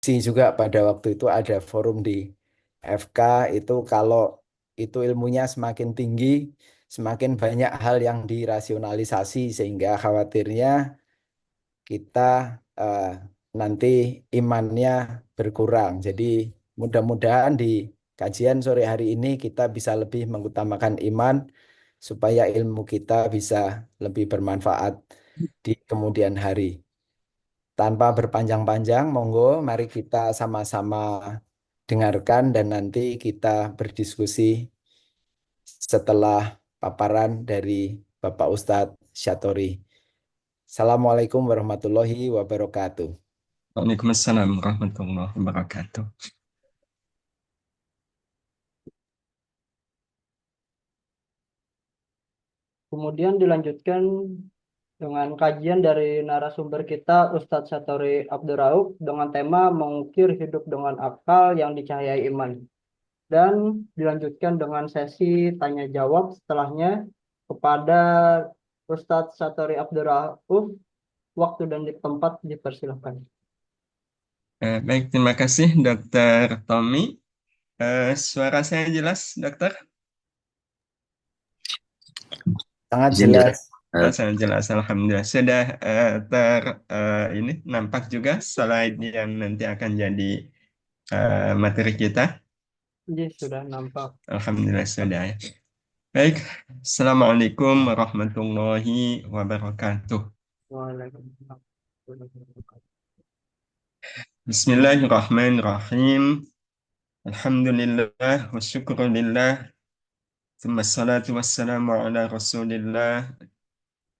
juga pada waktu itu ada forum di FK itu kalau itu ilmunya semakin tinggi, semakin banyak hal yang dirasionalisasi sehingga khawatirnya kita eh, nanti imannya berkurang. Jadi mudah-mudahan di kajian sore hari ini kita bisa lebih mengutamakan iman supaya ilmu kita bisa lebih bermanfaat di kemudian hari. Tanpa berpanjang-panjang, monggo mari kita sama-sama dengarkan dan nanti kita berdiskusi setelah paparan dari Bapak Ustadz Syatori. Assalamualaikum warahmatullahi wabarakatuh. Waalaikumsalam warahmatullahi wabarakatuh. Kemudian dilanjutkan dengan kajian dari narasumber kita Ustadz Satori Abdurrauf dengan tema mengukir hidup dengan akal yang dicahayai iman. Dan dilanjutkan dengan sesi tanya jawab setelahnya kepada Ustadz Satori Abdurrauf. Waktu dan di tempat dipersilahkan. Baik, terima kasih Dokter Tommy. Suara saya jelas, Dokter? Sangat Izin juga. jelas. Sangat jelas, Alhamdulillah. Sudah ini nampak juga slide yang nanti akan jadi materi kita. Jadi sudah nampak. Alhamdulillah sudah ya. Baik, Assalamualaikum warahmatullahi wabarakatuh. Waalaikumsalam. Bismillahirrahmanirrahim. Alhamdulillah wa syukrulillah. Thumma salatu wassalamu ala rasulillah.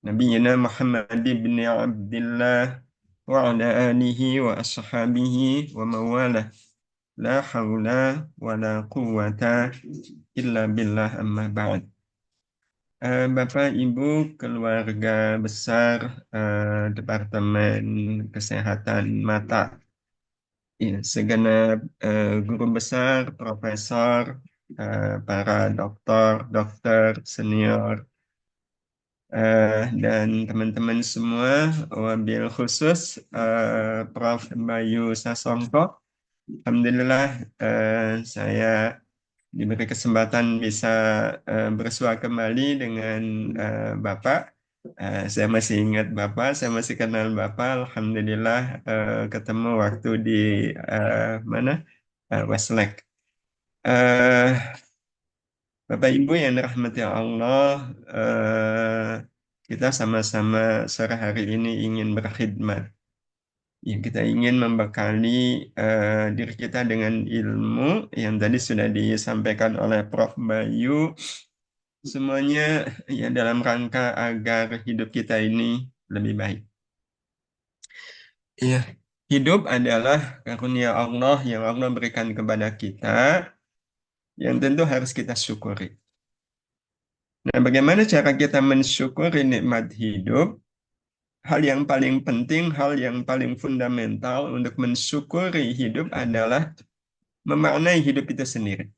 Nabiyyina Muhammad ibn Abdillah wa ala alihi wa ashabihi wa mawalah. La hawla wa la quwwata illa billah amma ba'd. Bapak, Ibu, keluarga besar Departemen Kesehatan Mata, ya, segenap guru besar, profesor, para dokter, dokter senior, dan teman-teman semua, wabil khusus Prof. Bayu Sasongko. Alhamdulillah saya diberi kesempatan bisa bersua kembali dengan Bapak. Saya masih ingat Bapak, saya masih kenal Bapak. Alhamdulillah ketemu waktu di mana? Westlake. Eh, Bapak Ibu yang dirahmati Allah, kita sama-sama sore hari ini ingin berkhidmat. Ya, kita ingin membekali diri kita dengan ilmu yang tadi sudah disampaikan oleh Prof. Bayu. Semuanya ya dalam rangka agar hidup kita ini lebih baik. Ya, hidup adalah karunia Allah yang Allah berikan kepada kita, yang tentu harus kita syukuri. Nah, bagaimana cara kita mensyukuri nikmat hidup? Hal yang paling penting, hal yang paling fundamental untuk mensyukuri hidup adalah memaknai hidup itu sendiri.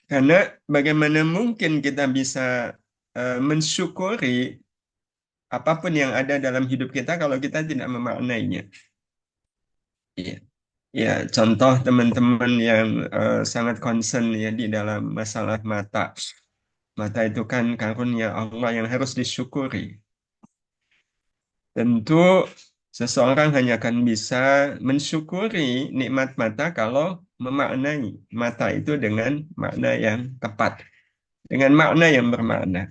Karena bagaimana mungkin kita bisa mensyukuri apapun yang ada dalam hidup kita kalau kita tidak memaknainya. Iya. Ya, contoh teman-teman yang sangat concern ya di dalam masalah mata. Mata itu kan karunia Allah yang harus disyukuri. Tentu seseorang hanya akan bisa mensyukuri nikmat mata kalau memaknai mata itu dengan makna yang tepat, dengan makna yang bermakna.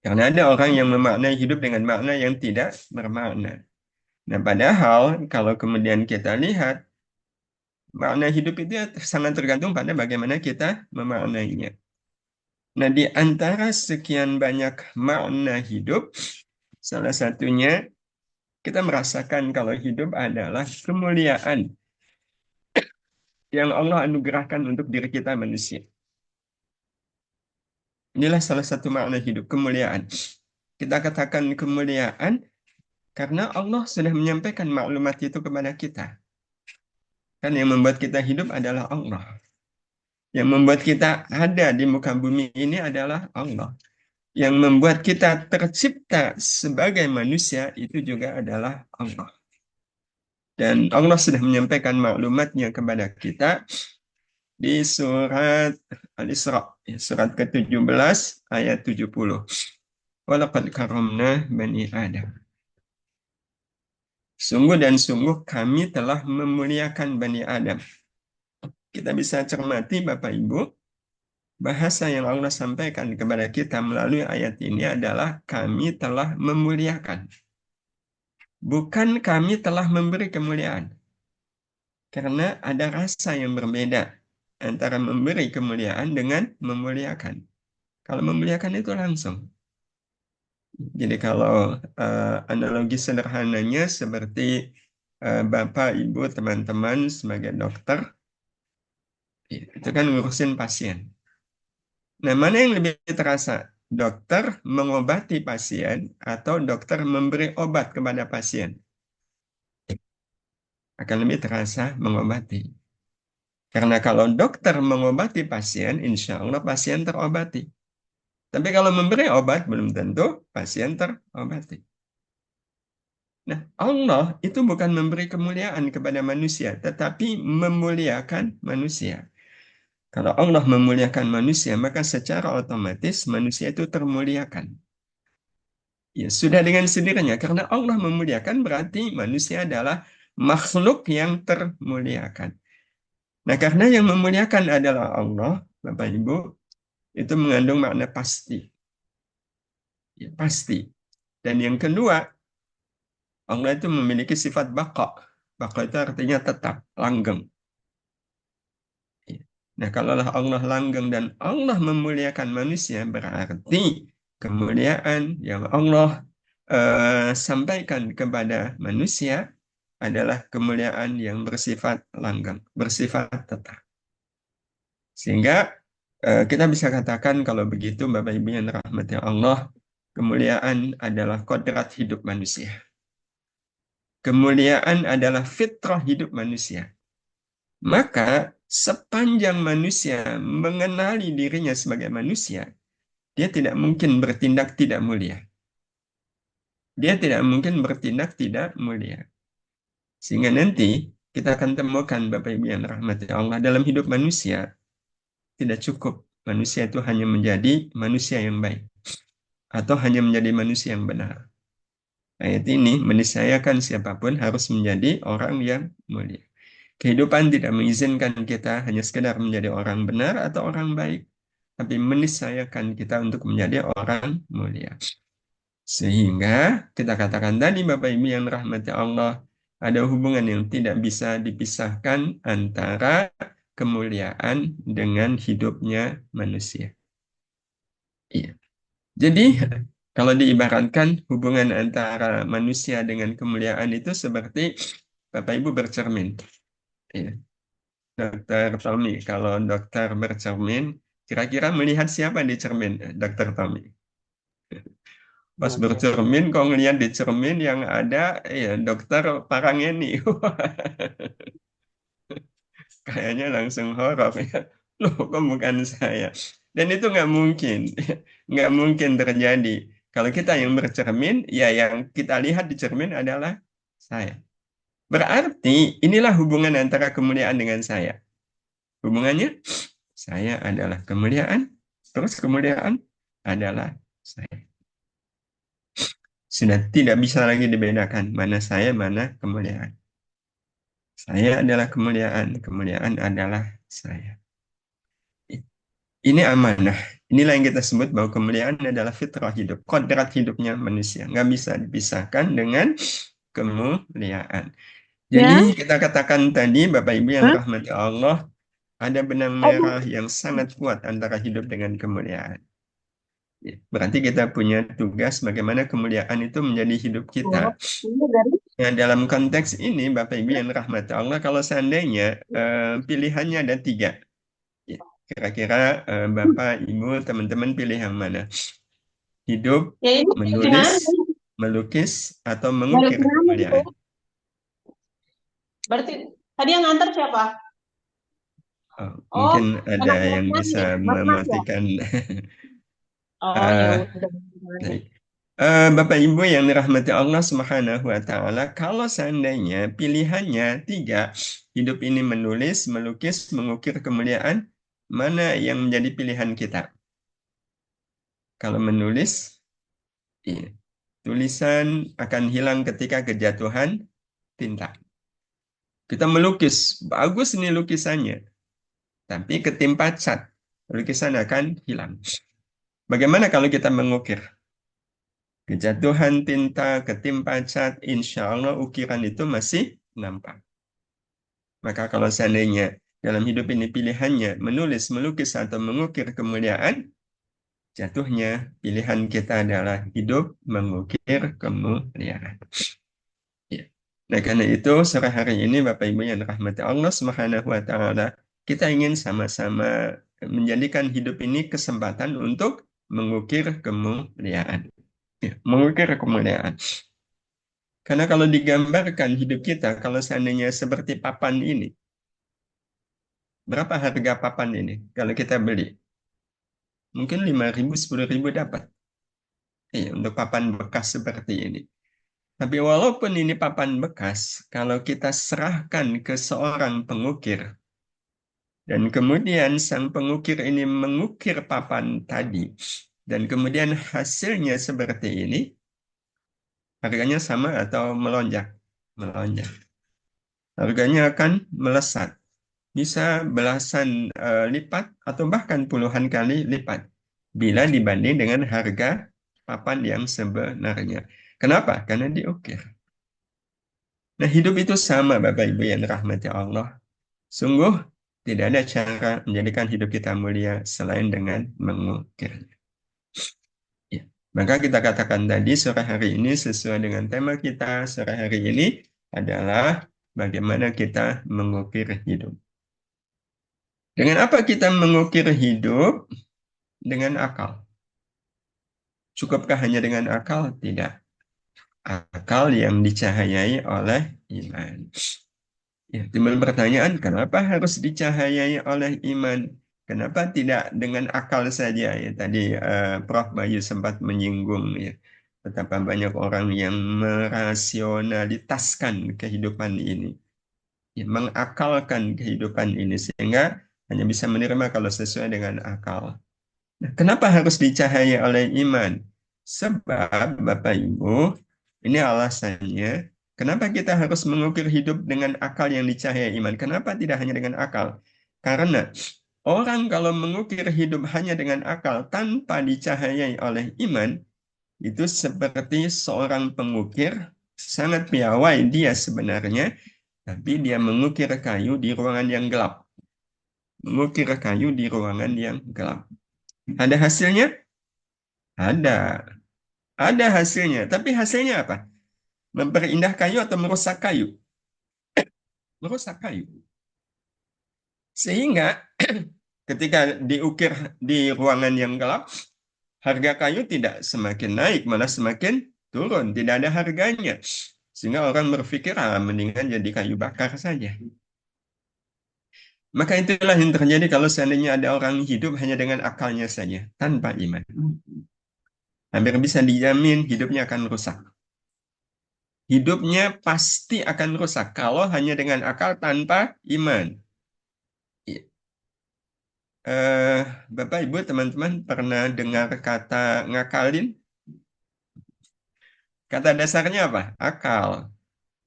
Karena ada orang yang memaknai hidup dengan makna yang tidak bermakna. Nah, padahal kalau kemudian kita lihat, makna hidup itu sangat tergantung pada bagaimana kita memaknainya. Nah, di antara sekian banyak makna hidup, salah satunya kita merasakan kalau hidup adalah kemuliaan yang Allah anugerahkan untuk diri kita manusia. Inilah salah satu makna hidup, kemuliaan. Kita katakan kemuliaan karena Allah sudah menyampaikan maklumat itu kepada kita. Kan yang membuat kita hidup adalah Allah. Yang membuat kita ada di muka bumi ini adalah Allah. Yang membuat kita tercipta sebagai manusia itu juga adalah Allah. Dan Allah sudah menyampaikan maklumatnya kepada kita di surat Al-Isra, surat ke-17 ayat 70. Walaqad karamna bani Adam. Sungguh dan sungguh kami telah memuliakan Bani Adam. Kita bisa cermati Bapak Ibu, bahasa yang Allah sampaikan kepada kita melalui ayat ini adalah kami telah memuliakan. Bukan kami telah memberi kemuliaan. Karena ada rasa yang berbeda antara memberi kemuliaan dengan memuliakan. Kalau memuliakan itu langsung. Jadi kalau analogi sederhananya seperti Bapak, Ibu, teman-teman sebagai dokter, itu kan ngurusin pasien. Nah, mana yang lebih terasa? Dokter mengobati pasien atau dokter memberi obat kepada pasien? Akan lebih terasa mengobati. Karena kalau dokter mengobati pasien, insya Allah pasien terobati. Tapi kalau memberi obat, belum tentu pasien terobati. Nah, Allah itu bukan memberi kemuliaan kepada manusia, tetapi memuliakan manusia. Kalau Allah memuliakan manusia, maka secara otomatis manusia itu termuliakan. Ya, sudah dengan sendirinya, karena Allah memuliakan berarti manusia adalah makhluk yang termuliakan. Nah, karena yang memuliakan adalah Allah, Bapak Ibu, itu mengandung makna pasti. Ya, pasti. Dan yang kedua, Allah itu memiliki sifat baqa. Baqa itu artinya tetap, langgeng. Nah, kalaulah Allah langgeng dan Allah memuliakan manusia, berarti kemuliaan yang Allah sampaikan kepada manusia adalah kemuliaan yang bersifat langgeng, bersifat tetap. Sehingga kita bisa katakan kalau begitu, Bapak Ibu yang dirahmati Allah, kemuliaan adalah kodrat hidup manusia. Kemuliaan adalah fitrah hidup manusia. Maka sepanjang manusia mengenali dirinya sebagai manusia, dia tidak mungkin bertindak tidak mulia. Dia tidak mungkin bertindak tidak mulia. Sehingga nanti kita akan temukan Bapak Ibu yang rahmati Allah dalam hidup manusia, tidak cukup manusia itu hanya menjadi manusia yang baik atau hanya menjadi manusia yang benar. Ayat ini meniscayakan siapapun harus menjadi orang yang mulia. Kehidupan tidak mengizinkan kita hanya sekedar menjadi orang benar atau orang baik, tapi meniscayakan kita untuk menjadi orang mulia. Sehingga kita katakan tadi Bapak Ibu yang rahmati Allah, ada hubungan yang tidak bisa dipisahkan antara kemuliaan dengan hidupnya manusia. Iya. Jadi kalau diibaratkan hubungan antara manusia dengan kemuliaan itu seperti Bapak Ibu bercermin. Iya. Dokter Tommy, kalau dokter bercermin, kira-kira melihat siapa di cermin, Dokter Tommy? Pas bercermin, kok ngelihat di cermin yang ada, ya Dokter Parangeni. Kayaknya langsung horor ya. Loh, kok bukan saya? Dan itu nggak mungkin, nggak mungkin terjadi. Kalau kita yang bercermin, ya yang kita lihat di cermin adalah saya. Berarti inilah hubungan antara kemuliaan dengan saya. Hubungannya, saya adalah kemuliaan, terus kemuliaan adalah saya. Sudah tidak bisa lagi dibedakan mana saya, mana kemuliaan. Saya adalah kemuliaan, kemuliaan adalah saya. Ini amanah. Inilah yang kita sebut bahwa kemuliaan adalah fitrah hidup, kodrat hidupnya manusia. Nggak bisa dipisahkan dengan kemuliaan. Jadi kita katakan tadi, Bapak Ibu yang rahmati Allah, ada benang merah yang sangat kuat antara hidup dengan kemuliaan. Berarti kita punya tugas bagaimana kemuliaan itu menjadi hidup kita. Nah, dalam konteks ini, Bapak Ibu yang rahmati Allah, kalau seandainya pilihannya ada 3. Kira-kira Bapak, Ibu, teman-teman pilih yang mana? Hidup, menulis, melukis, atau mengukir kemuliaan? Berarti tadi yang nganter siapa? Mungkin ada yang bisa mematikan. Oh, ya udah. Baik. Bapak Ibu yang dirahmati Allah Subhanahu wa Ta'ala, kalau seandainya pilihannya tiga, hidup ini menulis, melukis, mengukir kemuliaan, mana yang menjadi pilihan kita? Kalau menulis, iya, tulisan akan hilang ketika kejatuhan tinta. Kita melukis, bagus nih lukisannya, tapi ketimpa cat, lukisan akan hilang. Bagaimana kalau kita mengukir? Kejatuhan tinta, ketimpa cat, insya Allah ukiran itu masih nampak. Maka kalau seandainya dalam hidup ini pilihannya menulis, melukis, atau mengukir kemuliaan, jatuhnya pilihan kita adalah hidup mengukir kemuliaan. Ya. Nah, karena itu sore hari ini Bapak Ibu yang dirahmati Allah Subhanahu wa Ta'ala, kita ingin sama-sama menjadikan hidup ini kesempatan untuk mengukir kemuliaan. Ya, mengukir kemuliaan. Karena kalau digambarkan hidup kita, kalau seandainya seperti papan ini, berapa harga papan ini? Kalau kita beli, mungkin 5.000, 10.000 dapat. Iya, untuk papan bekas seperti ini. Tapi walaupun ini papan bekas, kalau kita serahkan ke seorang pengukir, dan kemudian sang pengukir ini mengukir papan tadi, dan kemudian hasilnya seperti ini, harganya sama atau melonjak? Melonjak. Harganya akan melesat. Bisa belasan lipat atau bahkan puluhan kali lipat bila dibanding dengan harga papan yang sebenarnya. Kenapa? Karena diukir. Nah, hidup itu sama, Bapak Ibu yang dirahmati Allah. Sungguh tidak ada cara menjadikan hidup kita mulia selain dengan mengukirnya. Ya. Maka kita katakan tadi sore hari ini sesuai dengan tema kita sore hari ini adalah bagaimana kita mengukir hidup. Dengan apa kita mengukir hidup? Dengan akal. Cukupkah hanya dengan akal? Tidak. Akal yang dicahayai oleh iman. Ya, timbul pertanyaan, kenapa harus dicahayai oleh iman? Kenapa tidak dengan akal saja? Ya, tadi Prof. Bayu sempat menyinggung ya, betapa banyak orang yang merasionalitaskan kehidupan ini. Ya, mengakalkan kehidupan ini sehingga hanya bisa menerima kalau sesuai dengan akal. Nah, kenapa harus dicahayai oleh iman? Sebab, Bapak Ibu, ini alasannya, kenapa kita harus mengukir hidup dengan akal yang dicahayai iman? Kenapa tidak hanya dengan akal? Karena orang kalau mengukir hidup hanya dengan akal tanpa dicahayai oleh iman, itu seperti seorang pengukir, sangat piawai dia sebenarnya, tapi dia mengukir kayu di ruangan yang gelap. Mengukir kayu di ruangan yang gelap. Ada hasilnya? Ada. Ada hasilnya. Tapi hasilnya apa? Memperindah kayu atau merusak kayu? Merusak kayu. Sehingga ketika diukir di ruangan yang gelap, harga kayu tidak semakin naik, malah semakin turun. Tidak ada harganya. Sehingga orang berpikir, mendingan jadi kayu bakar saja. Maka itulah yang terjadi kalau seandainya ada orang hidup hanya dengan akalnya saja, tanpa iman. Hampir bisa dijamin hidupnya akan rusak. Hidupnya pasti akan rusak kalau hanya dengan akal tanpa iman. Bapak, Ibu, teman-teman pernah dengar kata ngakalin? Kata dasarnya apa? Akal.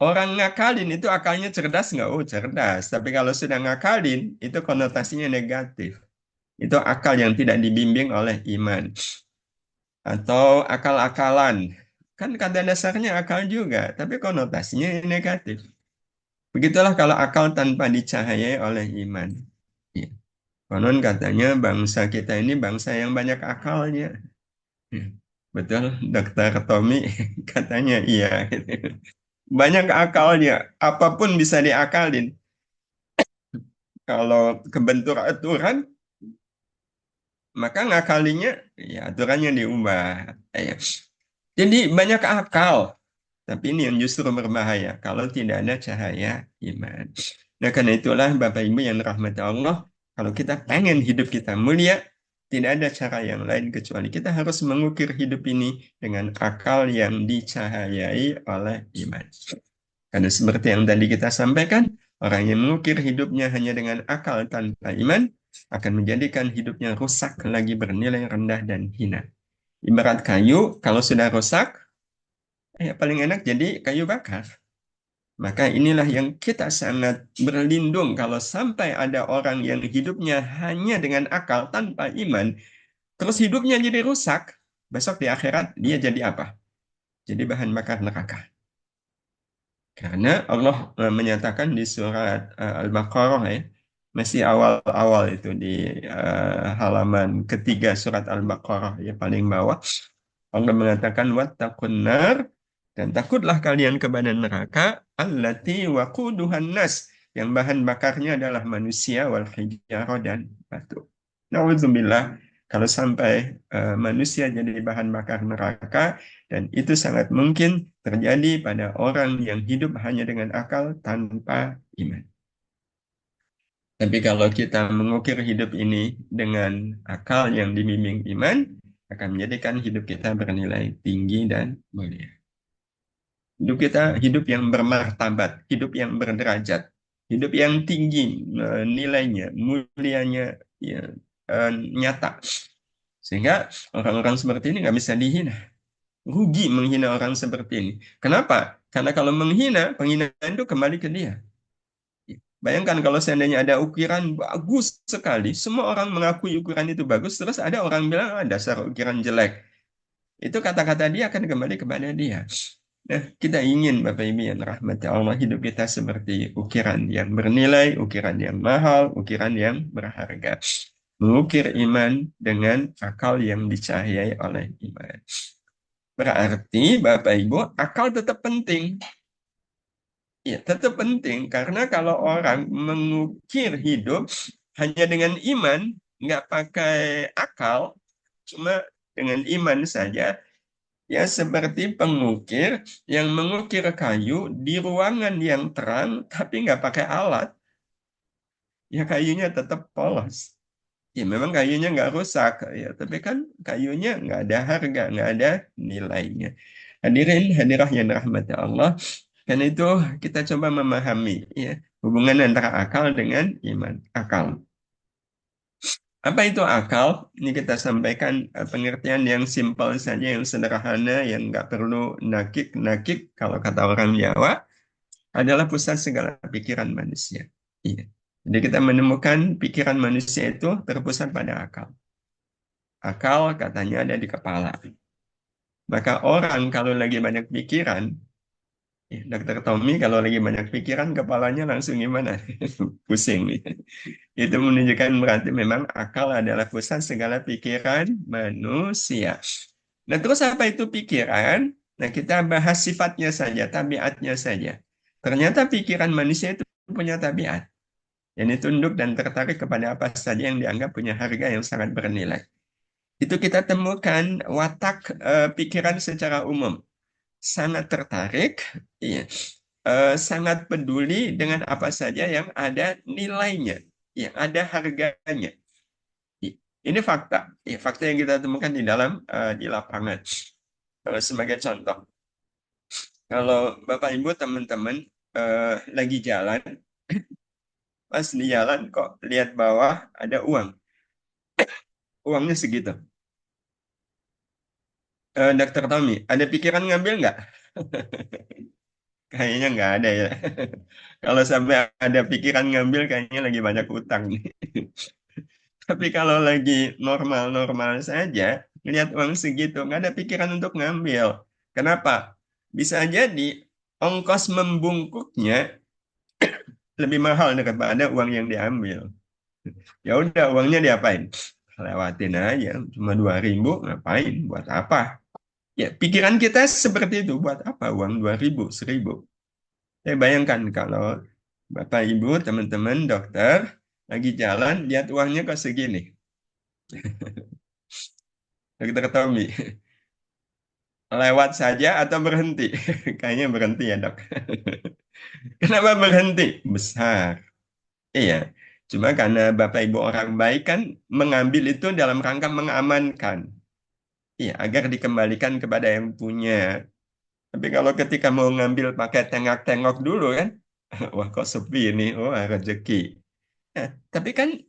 Orang ngakalin itu akalnya cerdas nggak? Oh, cerdas. Tapi kalau sudah ngakalin, itu konotasinya negatif. Itu akal yang tidak dibimbing oleh iman. Atau akal-akalan. Kan kata dasarnya akal juga, tapi konotasinya negatif. Begitulah kalau akal tanpa dicahayai oleh iman. Ya. Konon katanya bangsa kita ini bangsa yang banyak akalnya. Ya. Betul, Dokter Tommy katanya iya. Banyak akalnya, apapun bisa diakalin. Kalau kebentur aturan, maka ngakalinya ya aturannya diubah. Ya. Jadi banyak akal, tapi ini yang justru berbahaya kalau tidak ada cahaya iman. Nah, karena itulah Bapak Ibu yang rahmati Allah, kalau kita pengen hidup kita mulia, Tidak ada cara yang lain kecuali kita harus mengukir hidup ini dengan akal yang dicahayai oleh iman. Karena seperti yang tadi kita sampaikan, orang yang mengukir hidupnya hanya dengan akal tanpa iman akan menjadikan hidupnya rusak lagi bernilai rendah dan hina. Ibarat kayu, kalau sudah rusak, ya paling enak jadi kayu bakar. Maka inilah yang kita sangat berlindung kalau sampai ada orang yang hidupnya hanya dengan akal tanpa iman, terus hidupnya jadi rusak, besok di akhirat dia jadi apa? Jadi bahan bakar neraka. Karena Allah menyatakan di surat Al-Baqarah ya, masih awal-awal itu di halaman ketiga surat Al-Baqarah ya paling bawah, Allah mengatakan wattaqun nar, dan takutlah kalian kepada neraka allati waquduhan nas, yang bahan bakarnya adalah manusia wal hijarah dan batu. Nauzubillah, kalau sampai manusia jadi bahan bakar neraka, dan itu sangat mungkin terjadi pada orang yang hidup hanya dengan akal tanpa iman. Tapi kalau kita mengukir hidup ini dengan akal yang dibimbing iman, akan menjadikan hidup kita bernilai tinggi dan mulia. Hidup kita hidup yang bermartabat, hidup yang berderajat, hidup yang tinggi nilainya, mulianya ya, nyata. Sehingga orang-orang seperti ini nggak bisa dihina. Rugi menghina orang seperti ini. Kenapa? Karena kalau menghina, penghinaan itu kembali ke dia. Bayangkan kalau seandainya ada ukiran bagus sekali, semua orang mengakui ukiran itu bagus, terus ada orang bilang, dasar ukiran jelek. Itu kata-kata dia akan kembali kepada dia. Nah, kita ingin Bapak Ibu yang rahmati Allah, hidup kita seperti ukiran yang bernilai, ukiran yang mahal, ukiran yang berharga. Mengukir iman dengan akal yang dicahayai oleh iman. Berarti Bapak Ibu, akal tetap penting. Ya, tetap penting karena kalau orang mengukir hidup hanya dengan iman, nggak pakai akal, cuma dengan iman saja, ya seperti pengukir yang mengukir kayu di ruangan yang terang, tapi nggak pakai alat, ya kayunya tetap polos. Ya memang kayunya nggak rusak, ya tapi kan kayunya nggak ada harga, nggak ada nilainya. Hadirin hadirah yang rahmati Allah, karena itu kita coba memahami ya hubungan antara akal dengan iman. Akal. Apa itu akal? Ini kita sampaikan pengertian yang simpel saja, yang sederhana, yang nggak perlu nakik-nakik kalau kata orang Jawa, adalah pusat segala pikiran manusia. Iya. Jadi kita menemukan pikiran manusia itu terpusat pada akal. Akal katanya ada di kepala. Maka orang kalau lagi banyak pikiran, Dokter Tommy kalau lagi banyak pikiran, kepalanya langsung gimana? Pusing. Itu menunjukkan berarti memang akal adalah pusat segala pikiran manusia. Nah, terus apa itu pikiran? Nah, kita bahas sifatnya saja, tabiatnya saja. Ternyata pikiran manusia itu punya tabiat. Yang tunduk dan tertarik kepada apa saja yang dianggap punya harga yang sangat bernilai. Itu kita temukan watak pikiran secara umum. Sangat tertarik, ya, sangat peduli dengan apa saja yang ada nilainya, yang ada harganya. Ini fakta, ya, fakta yang kita temukan di dalam di lapangan. Sebagai contoh, kalau Bapak Ibu teman-teman lagi jalan, pas di jalan kok lihat bawah ada uang, uangnya segitu. Dokter Tommy, ada pikiran ngambil nggak? Kayaknya nggak ada ya. Kalau sampai ada pikiran ngambil, kayaknya lagi banyak utang nih. Tapi kalau lagi normal-normal saja, lihat uang segitu, nggak ada pikiran untuk ngambil. Kenapa? Bisa jadi ongkos membungkuknya lebih mahal daripada uang yang diambil. Ya udah, uangnya diapain? Lewatin aja, cuma 2.000, ngapain? Buat apa? Ya, pikiran kita seperti itu, buat apa uang 2.000, 1.000? Bayangkan kalau Bapak, Ibu, teman-teman, dokter, lagi jalan, lihat uangnya kok segini. Dokter Tommy, lewat saja atau berhenti? Kayaknya berhenti ya, dok. Kenapa berhenti? Besar. Iya. Cuma karena Bapak Ibu orang baik kan mengambil itu dalam rangka mengamankan. Iya, agar dikembalikan kepada yang punya. Tapi kalau ketika mau ngambil pakai tengok-tengok dulu kan, wah kok sepi ini, wah rezeki. Nah, tapi kan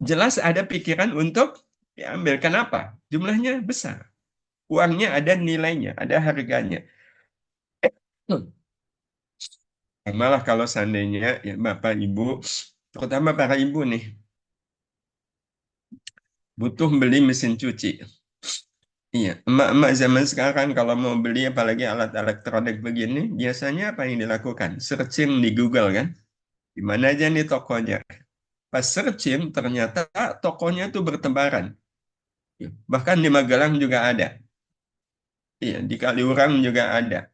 jelas ada pikiran untuk diambil. Kenapa? Jumlahnya besar. Uangnya ada nilainya, ada harganya. Malah kalau seandainya ya Bapak Ibu, terutama para ibu nih, butuh beli mesin cuci. Iya, emak-emak zaman sekarang kalau mau beli apalagi alat elektronik begini, biasanya apa yang dilakukan? Searching di Google kan? Di mana aja nih tokonya? Pas searching, ternyata tokonya tuh bertebaran. Ya, bahkan di Magelang juga ada. Iya, di Kaliurang juga ada.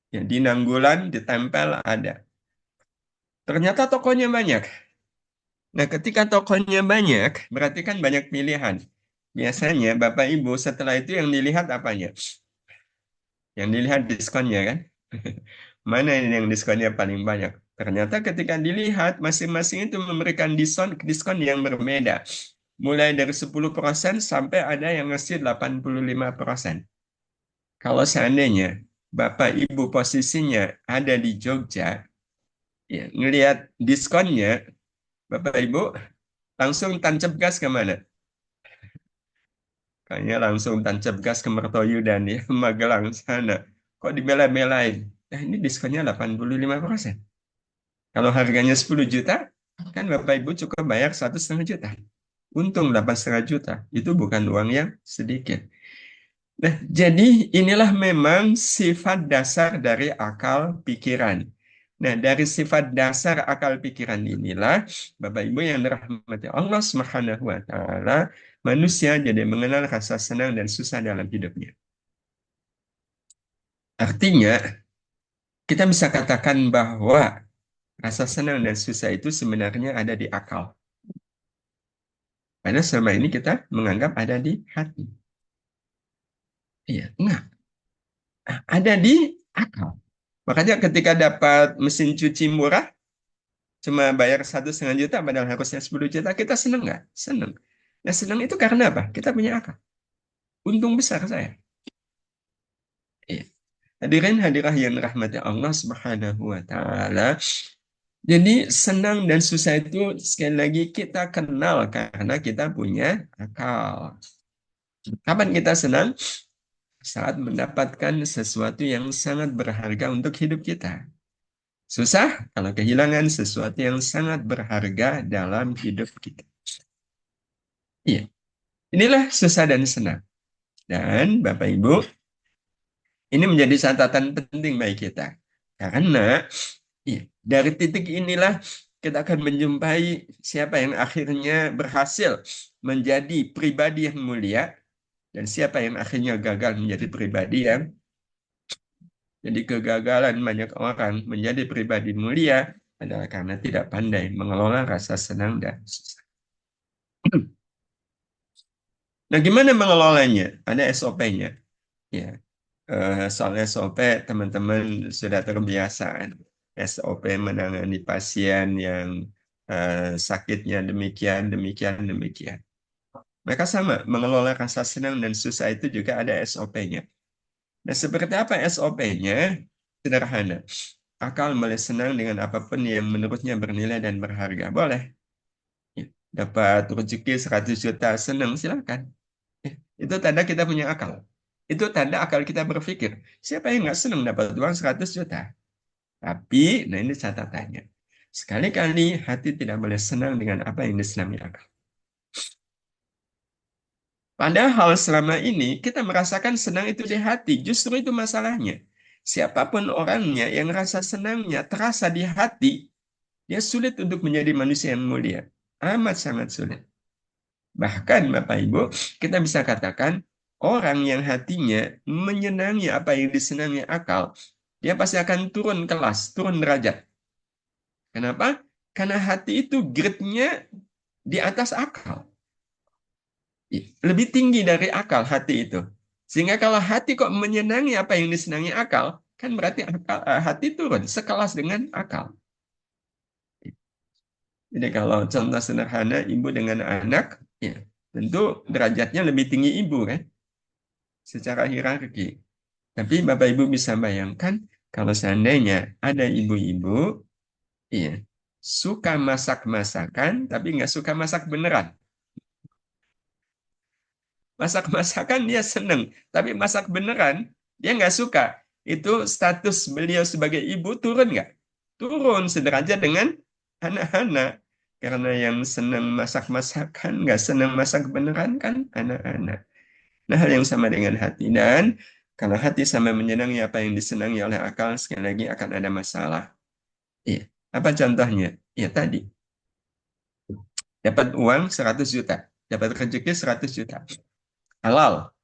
Ya, di Nanggulan, di Tempel ada. Ternyata tokonya banyak. Nah, ketika tokonya banyak, berarti kan banyak pilihan. Biasanya Bapak Ibu setelah itu yang dilihat apanya? Yang dilihat diskonnya kan? Mana ini yang diskonnya paling banyak? Ternyata ketika dilihat, masing-masing itu memberikan diskon yang berbeda. Mulai dari 10% sampai ada yang ngasih 85%. Kalau seandainya Bapak Ibu posisinya ada di Jogja, ya, ngelihat diskonnya, Bapak Ibu langsung tancap gas ke mana? Kayaknya langsung tancap gas ke Mertoyudan ya, Magelang sana. Kok dibela-belain? Nah, ini diskonnya 85%. Kalau harganya 10 juta, kan Bapak Ibu cukup bayar 1,5 juta. Untung 8,5 juta. Itu bukan uang yang sedikit. Nah, jadi inilah memang sifat dasar dari akal pikiran. Nah, dari sifat dasar akal pikiran inilah, Bapak Ibu yang dirahmati Allah Subhanahu wa taala, manusia jadi mengenal rasa senang dan susah dalam hidupnya. Artinya, kita bisa katakan bahwa rasa senang dan susah itu sebenarnya ada di akal. Karena selama ini kita menganggap ada di hati. Iya, enggak. Ada di akal. Makanya ketika dapat mesin cuci murah, cuma bayar 1,5 juta, padahal harusnya 10 juta, kita senang nggak? Senang. Nah, senang itu karena apa? Kita punya akal. Untung besar saya. Iya. Hadirin hadirah yang rahmati Allah Subhanahu wa taala. Jadi senang dan susah itu sekali lagi kita kenal karena kita punya akal. Kapan kita senang? Saat mendapatkan sesuatu yang sangat berharga untuk hidup kita. Susah kalau kehilangan sesuatu yang sangat berharga dalam hidup kita. Iya, inilah susah dan senang. Dan Bapak Ibu, ini menjadi catatan penting bagi kita. Karena iya, dari titik inilah kita akan menjumpai siapa yang akhirnya berhasil menjadi pribadi yang mulia dan siapa yang akhirnya gagal menjadi pribadi yang jadi kegagalan banyak orang menjadi pribadi mulia adalah karena tidak pandai mengelola rasa senang dan susah. Nah, gimana mengelolanya? Ada SOP-nya. Ya, soal SOP teman-teman sudah terbiasa. SOP menangani pasien yang sakitnya demikian, demikian, demikian. Mereka sama, mengelola rasa senang dan susah itu juga ada SOP-nya. Nah, seperti apa SOP-nya? Sederhana. Akal boleh senang dengan apapun yang menurutnya bernilai dan berharga. Boleh. Ya, dapat rezeki 100 juta, senang, silakan. Ya, itu tanda kita punya akal. Itu tanda akal kita berpikir. Siapa yang nggak senang dapat uang 100 juta? Tapi, nah ini catatannya. Sekali-kali hati tidak boleh senang dengan apa yang disenangi akal. Padahal selama ini kita merasakan senang itu di hati. Justru itu masalahnya. Siapapun orangnya yang rasa senangnya terasa di hati, dia sulit untuk menjadi manusia yang mulia. Amat sangat sulit. Bahkan Bapak Ibu, kita bisa katakan orang yang hatinya menyenangi apa yang disenangi akal, dia pasti akan turun kelas, turun derajat. Kenapa? Karena hati itu grade-nya di atas akal. Lebih tinggi dari akal hati itu. Sehingga kalau hati kok menyenangi apa yang disenangi akal, kan berarti hati turun sekelas dengan akal. Jadi kalau contoh sederhana ibu dengan anak, ya tentu derajatnya lebih tinggi ibu kan, secara hierarki. Tapi Bapak Ibu bisa bayangkan kalau seandainya ada ibu-ibu, iya, suka masak masakan tapi nggak suka masak beneran. Masak masakan dia seneng, tapi masak beneran dia nggak suka. Itu status beliau sebagai ibu turun nggak? Turun sederajat dengan anak-anak. Karena yang senang masak-masakan, nggak senang masak beneran kan anak-anak. Nah, hal yang sama dengan hati. Dan kalau hati sama menyenangi apa yang disenangi oleh akal, sekali lagi akan ada masalah. Iya. Apa contohnya? Ya tadi, dapat uang 100 juta. Dapat rezeki 100 juta. Halal.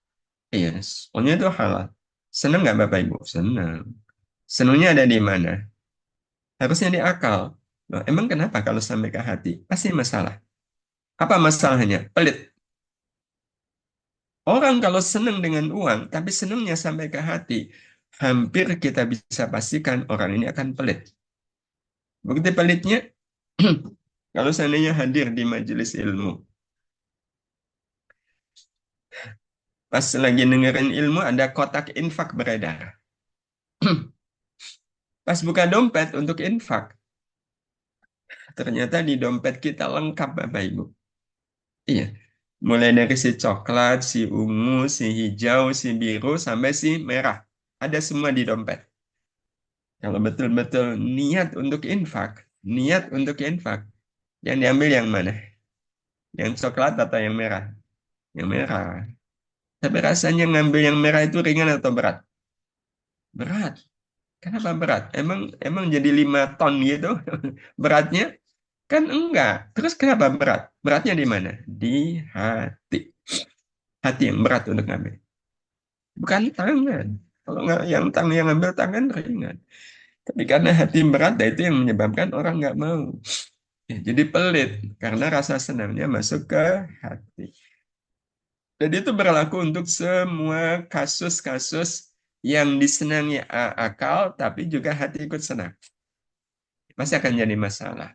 Iya, semuanya itu halal. Senang nggak Bapak Ibu? Senang. Senangnya ada di mana? Harusnya di akal. Loh, emang kenapa kalau sampai ke hati? Pasti masalah. Apa masalahnya? Pelit. Orang kalau senang dengan uang, tapi senangnya sampai ke hati, hampir kita bisa pastikan orang ini akan pelit. Bukti pelitnya, kalau seandainya hadir di majelis ilmu, pas lagi dengerin ilmu, ada kotak infak beredar. Pas buka dompet untuk infak, ternyata di dompet kita lengkap, Bapak Ibu. Iya, mulai dari si coklat, si ungu, si hijau, si biru, sampai si merah. Ada semua di dompet. Kalau betul-betul niat untuk infak, yang diambil yang mana? Yang coklat atau yang merah? Yang merah. Tapi rasanya ngambil yang merah itu ringan atau berat? Berat. Kenapa berat? Emang emang jadi 5 ton gitu beratnya? Kan enggak. Terus kenapa berat? Beratnya di mana? Di hati. Hati yang berat untuk ngambil. Bukan tangan. Kalau nggak yang ngambil tangan ringan. Tapi karena hati berat, nah itu yang menyebabkan orang nggak mau. Ya, jadi pelit karena rasa senangnya masuk ke hati. Dan itu berlaku untuk semua kasus-kasus yang disenangi akal, tapi juga hati ikut senang. Pasti akan jadi masalah.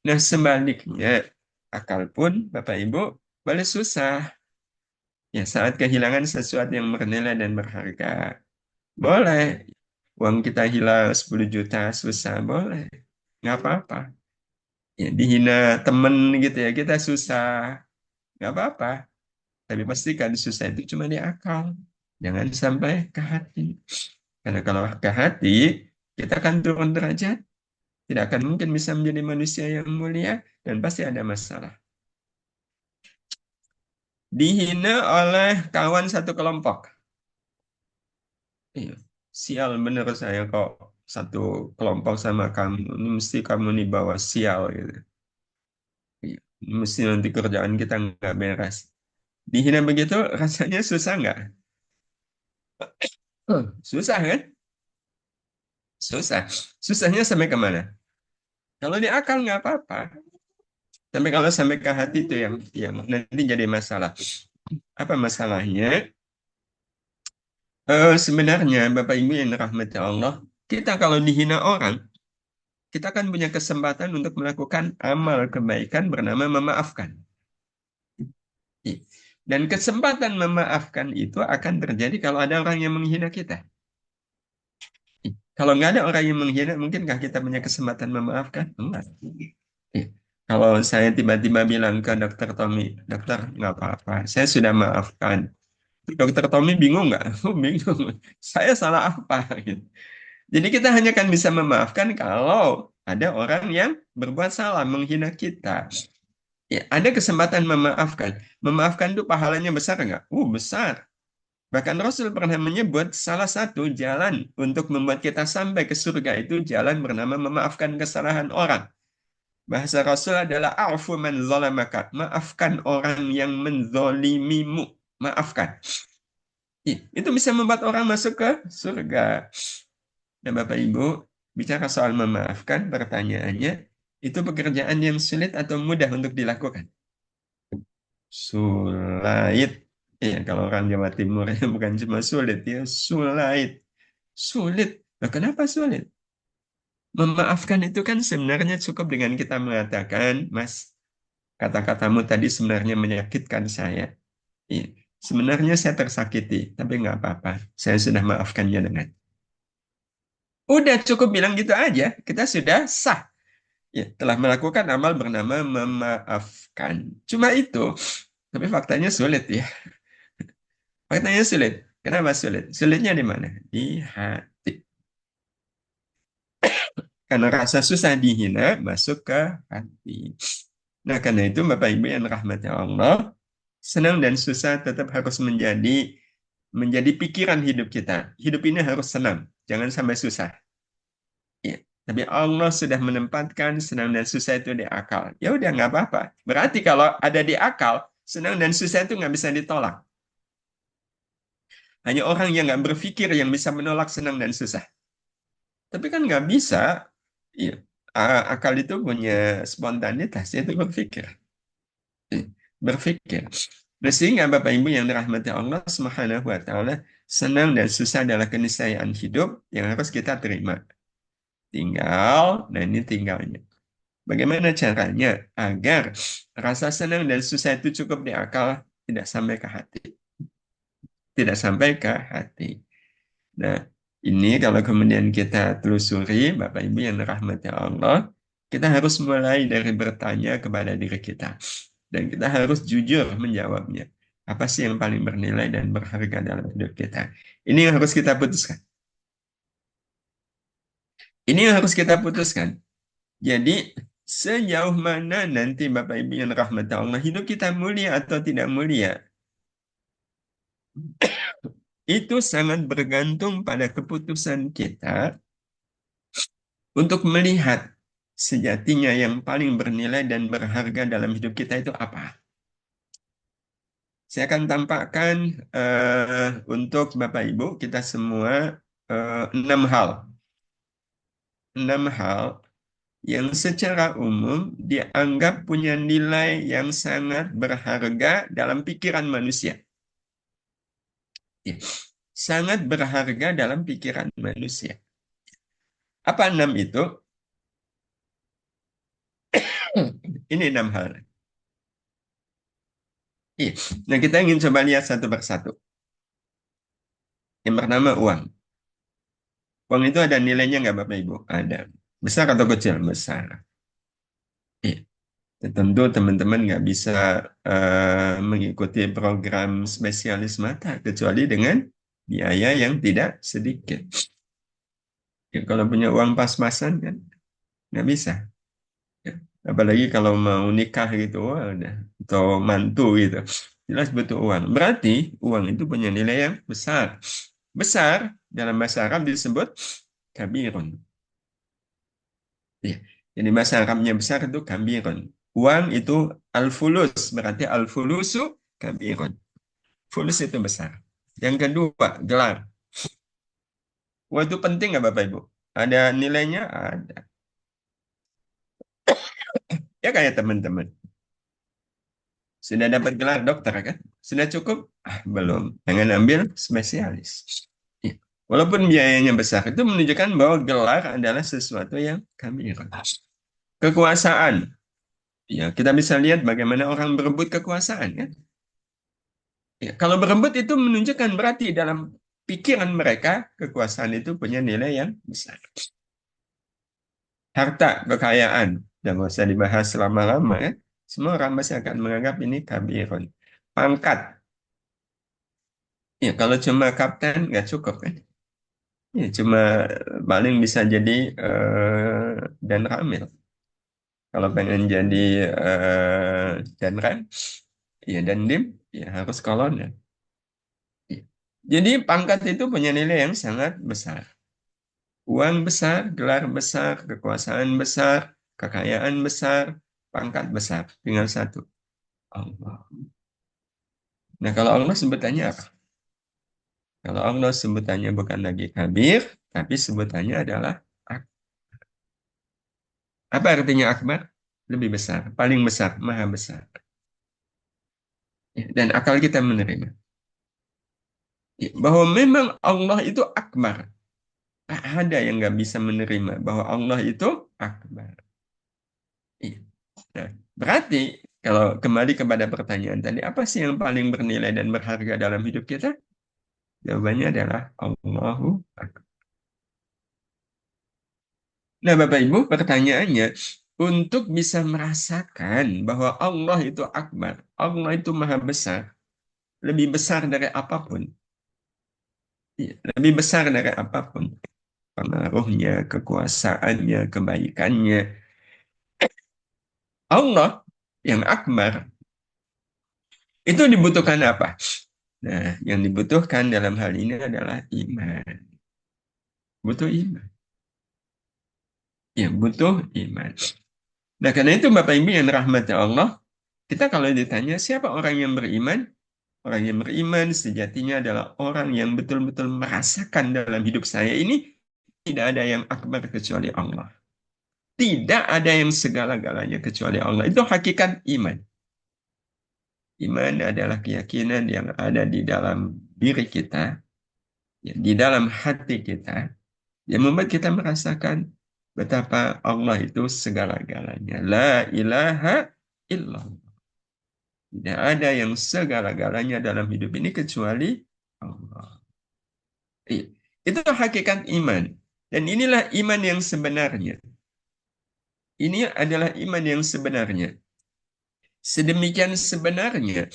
Nah, sebaliknya, akal pun, Bapak Ibu, boleh susah. Ya, saat kehilangan sesuatu yang bernilai dan berharga. Boleh. Uang kita hilang 10 juta, susah. Boleh. Nggak apa-apa. Ya, dihina temen gitu ya, kita susah. Nggak apa-apa. Tapi pastikan susah itu cuma di akal. Jangan sampai ke hati. Karena kalau ke hati, kita akan turun derajat. Tidak akan mungkin bisa menjadi manusia yang mulia. Dan pasti ada masalah. Dihina oleh kawan satu kelompok. Iya. Sial bener saya kok satu kelompok sama kamu. Ini mesti kamu nih bawa sial gitu. Iya. Mesti nanti kerjaan kita nggak beres. Dihina begitu rasanya susah nggak? Susah kan? Susah. Susahnya sampai kemana? Kalau di akal nggak apa-apa. Tapi kalau sampai ke hati itu yang nanti jadi masalah. Apa masalahnya? Sebenarnya Bapak Ibu yang dirahmati Allah, kita kalau dihina orang, kita akan punya kesempatan untuk melakukan amal kebaikan bernama memaafkan. Dan kesempatan memaafkan itu akan terjadi kalau ada orang yang menghina kita. Kalau nggak ada orang yang menghina, mungkinkah kita punya kesempatan memaafkan? Enggak. Kalau saya tiba-tiba bilang ke Dokter Tommy, dokter nggak apa-apa, saya sudah maafkan. Dokter Tommy bingung nggak? Oh, bingung. Saya salah apa? Gitu. Jadi kita hanya akan bisa memaafkan kalau ada orang yang berbuat salah, menghina kita. Ya, ada kesempatan memaafkan. Memaafkan itu pahalanya besar nggak? Besar. Bahkan Rasul pernah menyebut salah satu jalan untuk membuat kita sampai ke surga itu jalan bernama memaafkan kesalahan orang. Bahasa Rasul adalah a'fu man zalamaka. Maafkan orang yang menzolimimu. Maafkan. Itu bisa membuat orang masuk ke surga. Nah, Bapak Ibu, bicara soal memaafkan, pertanyaannya, itu pekerjaan yang sulit atau mudah untuk dilakukan? Sulit. Ya, kalau orang Jawa Timur ya bukan cuma sulit, ya sulit. Sulit. Nah, kenapa sulit? Memaafkan itu kan sebenarnya cukup dengan kita mengatakan, Mas, kata-katamu tadi sebenarnya menyakitkan saya. Iya. Sebenarnya saya tersakiti, tapi nggak apa-apa. Saya sudah maafkannya dengan. Udah cukup bilang gitu aja, kita sudah sah. Ya, telah melakukan amal bernama memaafkan. Cuma itu, tapi faktanya sulit ya. Faktanya sulit. Kenapa sulit? Sulitnya di mana? Di hati. Karena rasa susah dihina masuk ke hati. Nah, karena itu Bapak Ibu yang rahmati Allah, senang dan susah tetap harus menjadi pikiran hidup kita. Hidup ini harus senang, jangan sampai susah. Ya. Tapi Allah sudah menempatkan senang dan susah itu di akal. Ya udah nggak apa-apa. Berarti kalau ada di akal, senang dan susah itu nggak bisa ditolak. Hanya orang yang nggak berpikir yang bisa menolak senang dan susah. Tapi kan nggak bisa. Ya. Akal itu punya spontanitas, itu berpikir. Berpikir. Nah, sehingga Bapak Ibu yang dirahmati Allah Subhanahu wa taala, senang dan susah adalah keniscayaan hidup yang harus kita terima. Tinggal, nah ini tinggalnya. Bagaimana caranya agar rasa senang dan susah itu cukup di akal, tidak sampai ke hati. Tidak sampai ke hati. Nah, ini kalau kemudian kita telusuri, Bapak Ibu yang dirahmati Allah, kita harus mulai dari bertanya kepada diri kita. Dan kita harus jujur menjawabnya. Apa sih yang paling bernilai dan berharga dalam hidup kita? Ini yang harus kita putuskan. Ini yang harus kita putuskan. Jadi, sejauh mana nanti Bapak Ibu yang rahmat Allah, hidup kita mulia atau tidak mulia, itu sangat bergantung pada keputusan kita untuk melihat sejatinya yang paling bernilai dan berharga dalam hidup kita itu apa. Saya akan tampakkan untuk Bapak Ibu kita semua 6 hal. 6 hal yang secara umum dianggap punya nilai yang sangat berharga dalam pikiran manusia. Ya, sangat berharga dalam pikiran manusia. Apa 6 itu? Ini 6 hal. Iya. Nah, kita ingin coba lihat satu persatu. Yang pertama, uang. Uang itu ada nilainya nggak Bapak Ibu? Ada. Besar atau kecil? Besar. Iya. Tentu teman-teman nggak bisa mengikuti program spesialis mata kecuali dengan biaya yang tidak sedikit. Ya, kalau punya uang pas-pasan kan nggak bisa. Ya, apalagi kalau mau nikah gitu, wah, udah. Atau mantu gitu. Jelas butuh uang. Berarti uang itu punya nilai yang besar. Besar dalam bahasa Arab disebut kabirun. Ya. Jadi bahasa Arabnya besar itu kabirun. Uang itu al-fulus, berarti al-fulusu kabirun. Fulus itu besar. Yang kedua, gelar. Uang itu penting nggak Bapak Ibu? Ada nilainya? Ada. Ya kayak teman-teman. Sudah dapat gelar dokter kan? Sudah cukup? Belum. Jangan ambil spesialis. Ya. Walaupun biayanya besar, itu menunjukkan bahwa gelar adalah sesuatu yang kabirun. Kekuasaan. Ya, kita bisa lihat bagaimana orang berebut kekuasaan kan? Ya, kalau berebut itu menunjukkan berarti dalam pikiran mereka kekuasaan itu punya nilai yang besar. Harta, kekayaan, dan nggak usah dibahas lama-lama ya. Semua orang masih akan menganggap ini kabirun. Pangkat. Ya, kalau cuma kapten nggak cukup kan? Ya, cuma paling bisa jadi dan ramil. Kalau pengen jadi dan rem, ya dan dim, ya harus kolonel. Ya. Jadi pangkat itu punya nilai yang sangat besar. Uang besar, gelar besar, kekuasaan besar, kekayaan besar, pangkat besar. Tinggal satu. Allah. Nah, kalau Allah sebutannya apa? Kalau Allah sebutannya bukan lagi kabir, tapi sebutannya adalah akbar. Apa artinya akbar? Lebih besar, paling besar, maha besar. Ya, dan akal kita menerima. Ya, bahwa memang Allah itu akbar. Tak ada yang nggak bisa menerima bahwa Allah itu akbar. Iya. Nah, berarti kalau kembali kepada pertanyaan tadi, apa sih yang paling bernilai dan berharga dalam hidup kita? Jawabannya adalah Allahu Akbar. Nah, Bapak Ibu, pertanyaannya, untuk bisa merasakan bahwa Allah itu akbar, Allah itu maha besar, lebih besar dari apapun, iya, lebih besar dari apapun, pengaruhnya, kekuasaannya, kebaikannya, Allah yang akbar, itu dibutuhkan apa? Nah, yang dibutuhkan dalam hal ini adalah iman. Butuh iman. Ya, butuh iman. Nah, karena itu Bapak Ibu yang rahmati Allah, kita kalau ditanya siapa orang yang beriman, orang yang beriman sejatinya adalah orang yang betul-betul merasakan dalam hidup saya ini tidak ada yang akbar kecuali Allah. Tidak ada yang segala-galanya kecuali Allah. Itu hakikat iman. Iman adalah keyakinan yang ada di dalam diri kita, ya, di dalam hati kita, yang membuat kita merasakan betapa Allah itu segala-galanya. La ilaha illallah. Tidak ada yang segala-galanya dalam hidup ini kecuali Allah. Iya. Itu hakikat iman. Dan inilah iman yang sebenarnya. Ini adalah iman yang sebenarnya. Sedemikian sebenarnya,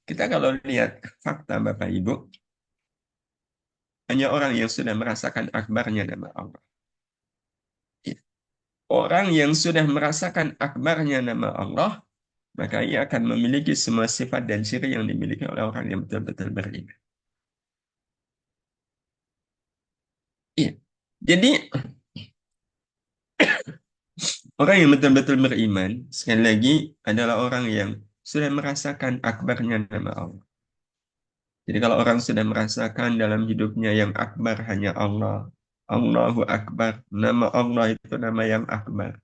kita kalau lihat fakta Bapak Ibu, hanya orang yang sudah merasakan akbarnya nama Allah. Iya. Orang yang sudah merasakan akbarnya nama Allah, maka ia akan memiliki semua sifat dan ciri yang dimiliki oleh orang yang betul-betul beriman. Iya. Jadi, orang yang betul-betul beriman, sekali lagi, adalah orang yang sudah merasakan akbarnya nama Allah. Jadi kalau orang sudah merasakan dalam hidupnya yang akbar hanya Allah, Allahu Akbar, nama Allah itu nama yang akbar.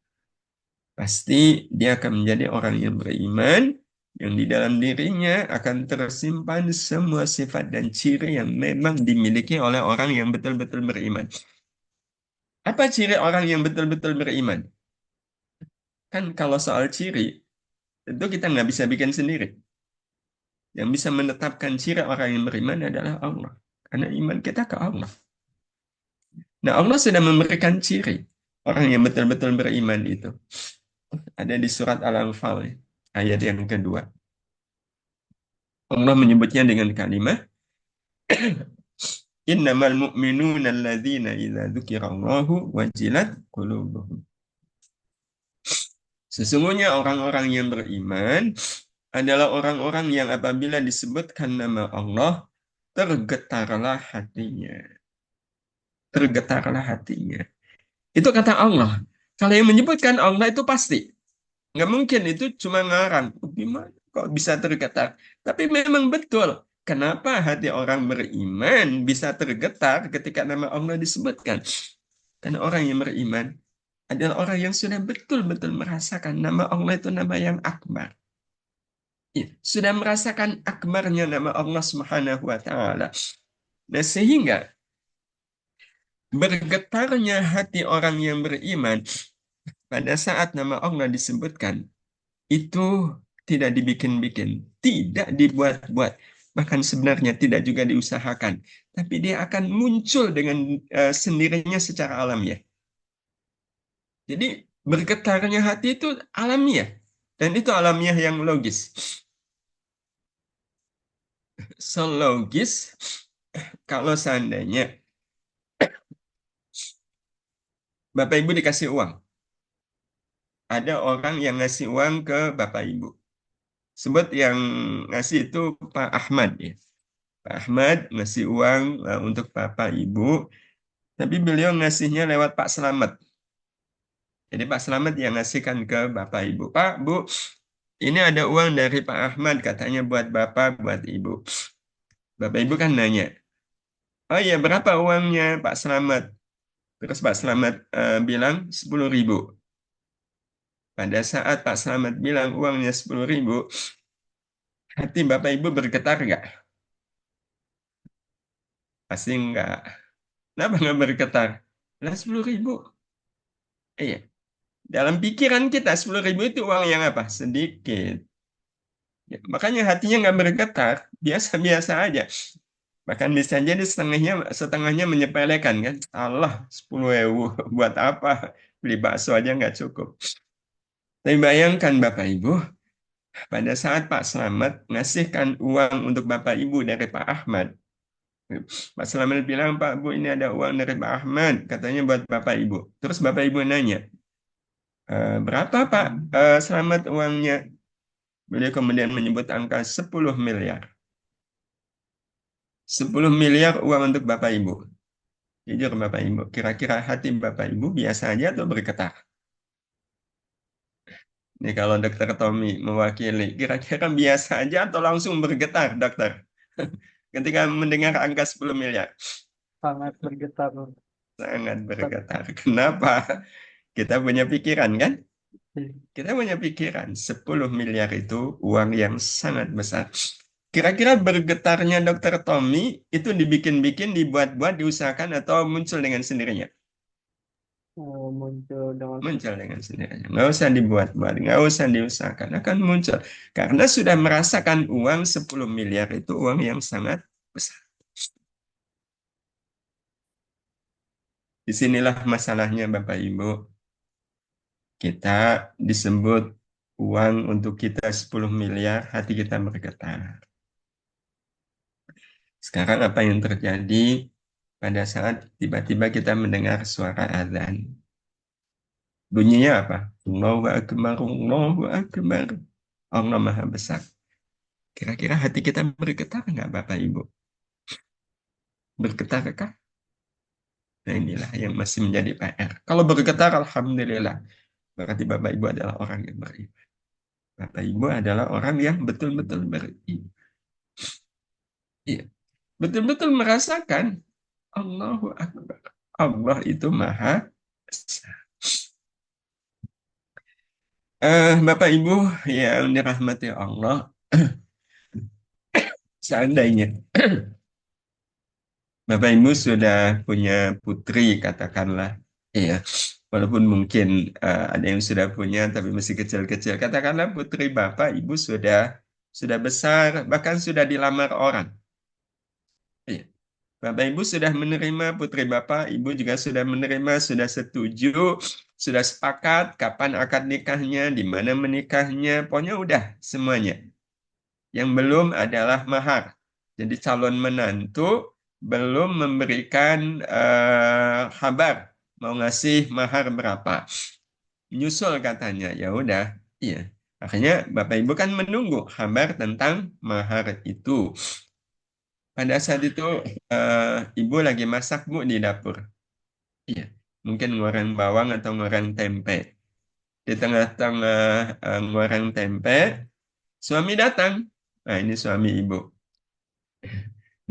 Pasti dia akan menjadi orang yang beriman, yang di dalam dirinya akan tersimpan semua sifat dan ciri yang memang dimiliki oleh orang yang betul-betul beriman. Apa ciri orang yang betul-betul beriman? Kan kalau soal ciri, tentu kita nggak bisa bikin sendiri. Yang bisa menetapkan ciri orang yang beriman adalah Allah. Karena iman kita ke Allah. Nah, Allah sudah memberikan ciri orang yang betul-betul beriman itu. Ada di surat Al-Anfal, ayat yang kedua. Allah menyebutnya dengan kalimat, Innamal mu'minuna alladzina idza dzukirallahu wajilat qulubuhum. Sesungguhnya orang-orang yang beriman adalah orang-orang yang apabila disebutkan nama Allah, tergetarlah hatinya. Tergetarlah hatinya. Itu kata Allah. Kalau yang menyebutkan Allah itu pasti. Nggak mungkin itu cuma ngarang. Gimana kok bisa tergetar? Tapi memang betul. Kenapa hati orang beriman bisa tergetar ketika nama Allah disebutkan? Karena orang yang beriman adalah orang yang sudah betul-betul merasakan nama Allah itu nama yang akbar. Ya, sudah merasakan akbarnya nama Allah Subhanahu wa taala. Nah, sehingga bergetarnya hati orang yang beriman pada saat nama Allah disebutkan itu tidak dibikin-bikin, tidak dibuat-buat, bahkan sebenarnya tidak juga diusahakan, tapi dia akan muncul dengan sendirinya secara alamiah. Jadi bergetarnya hati itu alamiah, dan itu alamiah yang logis. So logis kalau seandainya Bapak Ibu dikasih uang, ada orang yang ngasih uang ke Bapak Ibu. Sebut yang ngasih itu Pak Ahmad ya. Pak Ahmad ngasih uang untuk Bapak Ibu, tapi beliau ngasihnya lewat Pak Slamet. Jadi Pak Slamet yang ngasihkan ke Bapak Ibu. Pak, Bu, ini ada uang dari Pak Ahmad, katanya buat Bapak, buat Ibu. Bapak Ibu kan nanya, oh iya berapa uangnya Pak Slamet? Terus Pak Slamet bilang 10.000. Pada saat Pak Slamet bilang uangnya 10.000, hati Bapak Ibu bergetar nggak? Pasti enggak. Kenapa nggak bergetar? Lah 10.000. Iya. Dalam pikiran kita 10.000 itu uang yang apa? Sedikit. Ya, makanya hatinya nggak bergetar, biasa-biasa aja. Bahkan bisa jadi setengahnya setengahnya menyepelekan kan. Allah 10.000 buat apa? Beli bakso aja nggak cukup. Tapi bayangkan Bapak Ibu, pada saat Pak Slamet ngasihkan uang untuk Bapak Ibu dari Pak Ahmad. Pak Slamet bilang, Pak Bu ini ada uang dari Pak Ahmad, katanya buat Bapak Ibu. Terus Bapak Ibu nanya, berapa Pak Slamet uangnya? Beliau kemudian menyebut angka 10 miliar. 10 miliar uang untuk Bapak Ibu. Jujur Bapak Ibu, kira-kira hati Bapak Ibu biasa aja atau bergetar? Ini kalau Dokter Tommy mewakili, kira-kira biasa aja atau langsung bergetar, dokter? Ketika mendengar angka 10 miliar. Sangat bergetar. Sangat bergetar. Kenapa? Kita punya pikiran kan? Kita punya pikiran, 10 miliar itu uang yang sangat besar. Kira-kira bergetarnya Dokter Tommy itu dibikin-bikin, dibuat-buat, diusahakan atau muncul dengan sendirinya? Muncul dengan Muncul dengan sendirinya. Nggak usah dibuat-buat, nggak usah diusahakan, akan muncul. Karena sudah merasakan uang 10 miliar itu uang yang sangat besar. Disinilah masalahnya Bapak Ibu. Kita disebut uang untuk kita 10 miliar, hati kita bergetar. Sekarang apa yang terjadi pada saat tiba-tiba kita mendengar suara azan? Bunyinya apa? Allahu Akbar, Allahu Akbar. Allah Maha Besar. Kira-kira hati kita bergetar nggak Bapak Ibu? Bergetarakah? Nah inilah yang masih menjadi PR. Kalau bergetar, Alhamdulillah. Berarti Bapak Ibu adalah orang yang beriman. Bapak Ibu adalah orang yang betul-betul beriman. Iya. Betul-betul merasakan Allahu Akbar. Allah itu Maha Besar. Bapak Ibu yang dirahmati Allah, seandainya Bapak Ibu sudah punya putri, katakanlah, iya, walaupun mungkin ada yang sudah punya tapi masih kecil-kecil, katakanlah putri Bapak Ibu sudah besar, bahkan sudah dilamar orang. Iya. Bapak Ibu sudah menerima, putri Bapak Ibu juga sudah menerima, sudah setuju, sudah sepakat kapan akad nikahnya, di mana menikahnya, pokoknya udah semuanya. Yang belum adalah mahar. Jadi calon menantu belum memberikan kabar mau ngasih mahar berapa. Nyusul katanya, ya udah, iya. Akhirnya Bapak Ibu kan menunggu kabar tentang mahar itu. Pada saat itu Ibu lagi masak Bu di dapur. Iya, mungkin ngoreng bawang atau ngoreng tempe. Di tengah-tengah ngoreng tempe, suami datang. Nah, ini suami Ibu.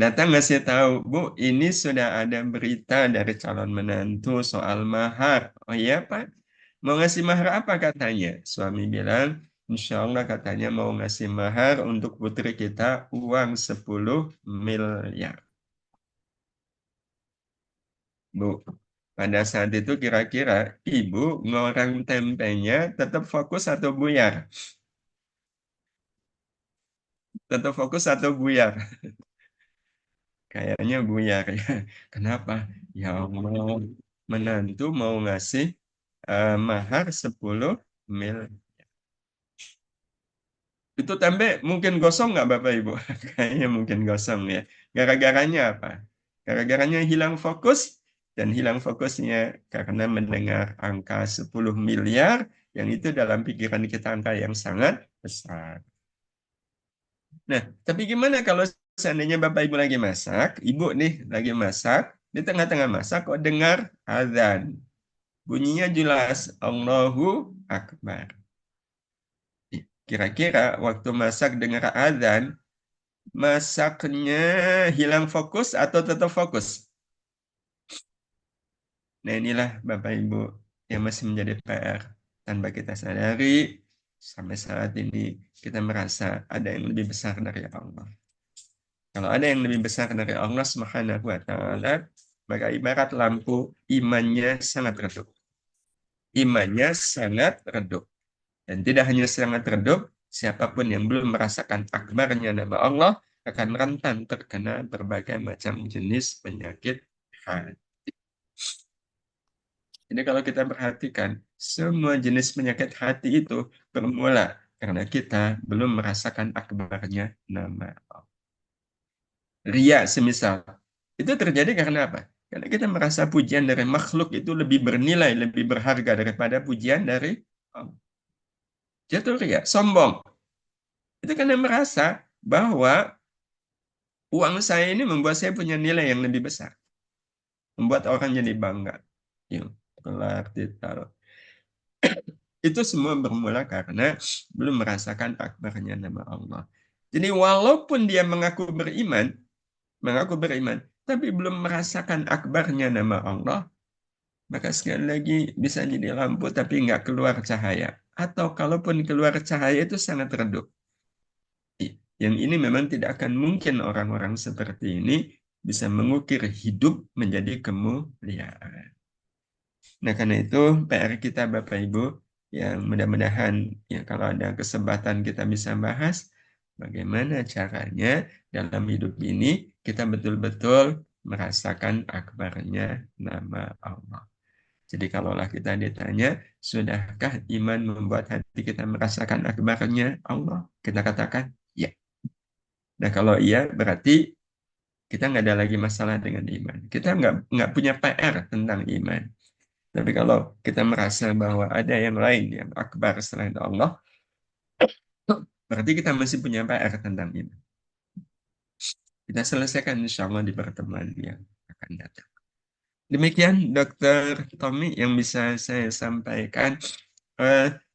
Datang ngasih tahu, Bu, ini sudah ada berita dari calon menantu soal mahar. Oh iya, Pak. Mau ngasih mahar apa katanya? Suami bilang, insya Allah katanya mau ngasih mahar untuk putri kita uang 10 miliar. Bu, pada saat itu kira-kira ibu ngoreng tempenya tetap fokus atau buyar? Tetap fokus atau buyar? Kayaknya buyar ya. Kenapa? Ya Allah, menantu mau ngasih mahar 10 mil. Itu tempe mungkin gosong nggak Bapak Ibu? Kayaknya mungkin gosong ya. Gara-garanya apa? Gara-garanya hilang fokus, dan hilang fokusnya karena mendengar angka 10 miliar, yang itu dalam pikiran kita angka yang sangat besar. Nah, tapi gimana kalau seandainya Bapak Ibu lagi masak, Ibu nih lagi masak, di tengah-tengah masak kok dengar azan. Bunyinya jelas, Allahu Akbar. Kira-kira waktu masak dengar azan, masaknya hilang fokus atau tetap fokus? Nah inilah Bapak Ibu yang masih menjadi PR. Tanpa kita sadari, sampai saat ini kita merasa ada yang lebih besar dari Allah. Kalau ada yang lebih besar dari Allah Subhanahu wa Ta'ala, maka ibarat lampu, imannya sangat redup. Imannya sangat redup. Dan tidak hanya sangat redup, siapapun yang belum merasakan akbarnya nama Allah akan rentan terkena berbagai macam jenis penyakit hati. Jadi kalau kita perhatikan, semua jenis penyakit hati itu bermula karena kita belum merasakan akbarnya nama Allah. Ria semisal, itu terjadi karena apa? Karena kita merasa pujian dari makhluk itu lebih bernilai, lebih berharga daripada pujian dari Allah. Jatuh ria, sombong. Itu karena merasa bahwa uang saya ini membuat saya punya nilai yang lebih besar. Membuat orang jadi bangga. Yuk, kelar, ditaruh. Itu semua bermula karena belum merasakan akbarnya nama Allah. Jadi walaupun dia mengaku beriman, tapi belum merasakan akbarnya nama Allah, maka sekali lagi bisa jadi lampu tapi nggak keluar cahaya. Atau kalaupun keluar cahaya itu sangat redup. Yang ini memang tidak akan mungkin orang-orang seperti ini bisa mengukir hidup menjadi kemuliaan. Nah, karena itu PR kita Bapak Ibu, yang mudah-mudahan ya kalau ada kesempatan kita bisa bahas bagaimana caranya dalam hidup ini kita betul-betul merasakan akbarnya nama Allah. Jadi kalaulah kita ditanya, sudahkah iman membuat hati kita merasakan akbarnya Allah? Kita katakan, ya. Nah, kalau iya, berarti kita nggak ada lagi masalah dengan iman. Kita nggak punya PR tentang iman. Tapi kalau kita merasa bahwa ada yang lain yang akbar selain Allah, berarti kita masih punya PR tentang iman. Kita selesaikan insya Allah di pertemuan yang akan datang. Demikian Dokter Tommy yang bisa saya sampaikan.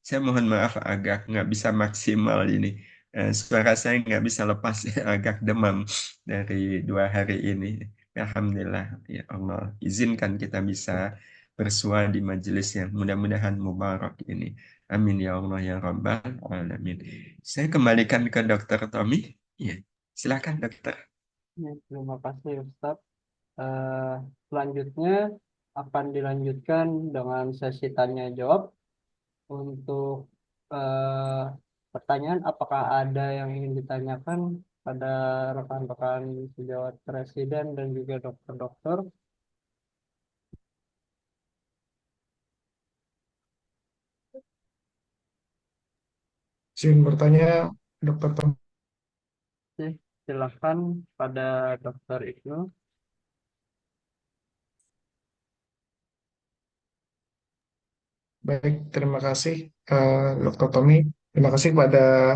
Saya mohon maaf agak nggak bisa maksimal ini. Suara saya nggak bisa lepas, agak demam dari 2 hari ini. Alhamdulillah, ya Allah izinkan kita bisa bersua di majelis yang mudah-mudahan mubarak ini. Amin ya Allah ya Rabbal Alamin. Saya kembalikan ke Dokter Tommy. Ya, silakan dokter. Ya, terima kasih Ustadz. Selanjutnya akan dilanjutkan dengan sesi tanya jawab. Untuk eh, pertanyaan, apakah ada yang ingin ditanyakan pada rekan-rekan sejawat presiden dan juga dokter-dokter? Izin bertanya, Dokter Tom. Oke, silakan pada Dokter Ibnu. Baik, terima kasih Dokter Tommy. Terima kasih kepada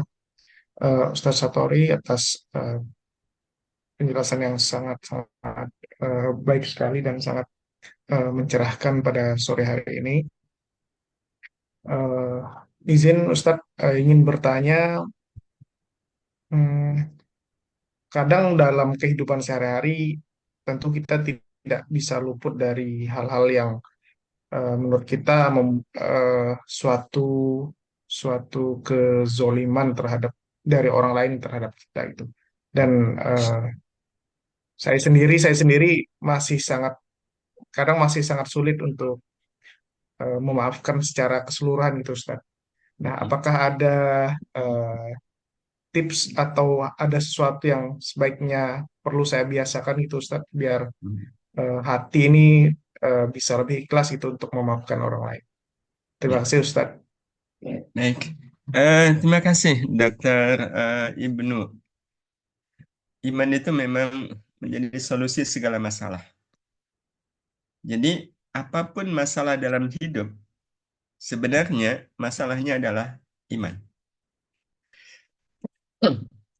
Ustadz Satori atas penjelasan yang sangat baik sekali dan sangat mencerahkan pada sore hari ini. Eh, izin Ustadz ingin bertanya, hmm, kadang dalam kehidupan sehari-hari tentu kita tidak bisa luput dari hal-hal yang menurut kita suatu suatu kezoliman terhadap dari orang lain terhadap kita itu. Dan saya sendiri masih sangat kadang masih sangat sulit untuk memaafkan secara keseluruhan itu Ustaz. Nah, apakah ada eh, tips atau ada sesuatu yang sebaiknya perlu saya biasakan itu Ustaz biar hati ini bisa lebih ikhlas itu untuk memaafkan orang lain. Terima Ya, kasih Ustaz. baik. Terima kasih Dokter Ibnu. Iman itu memang menjadi solusi segala masalah. Jadi apapun masalah dalam hidup, sebenarnya masalahnya adalah iman.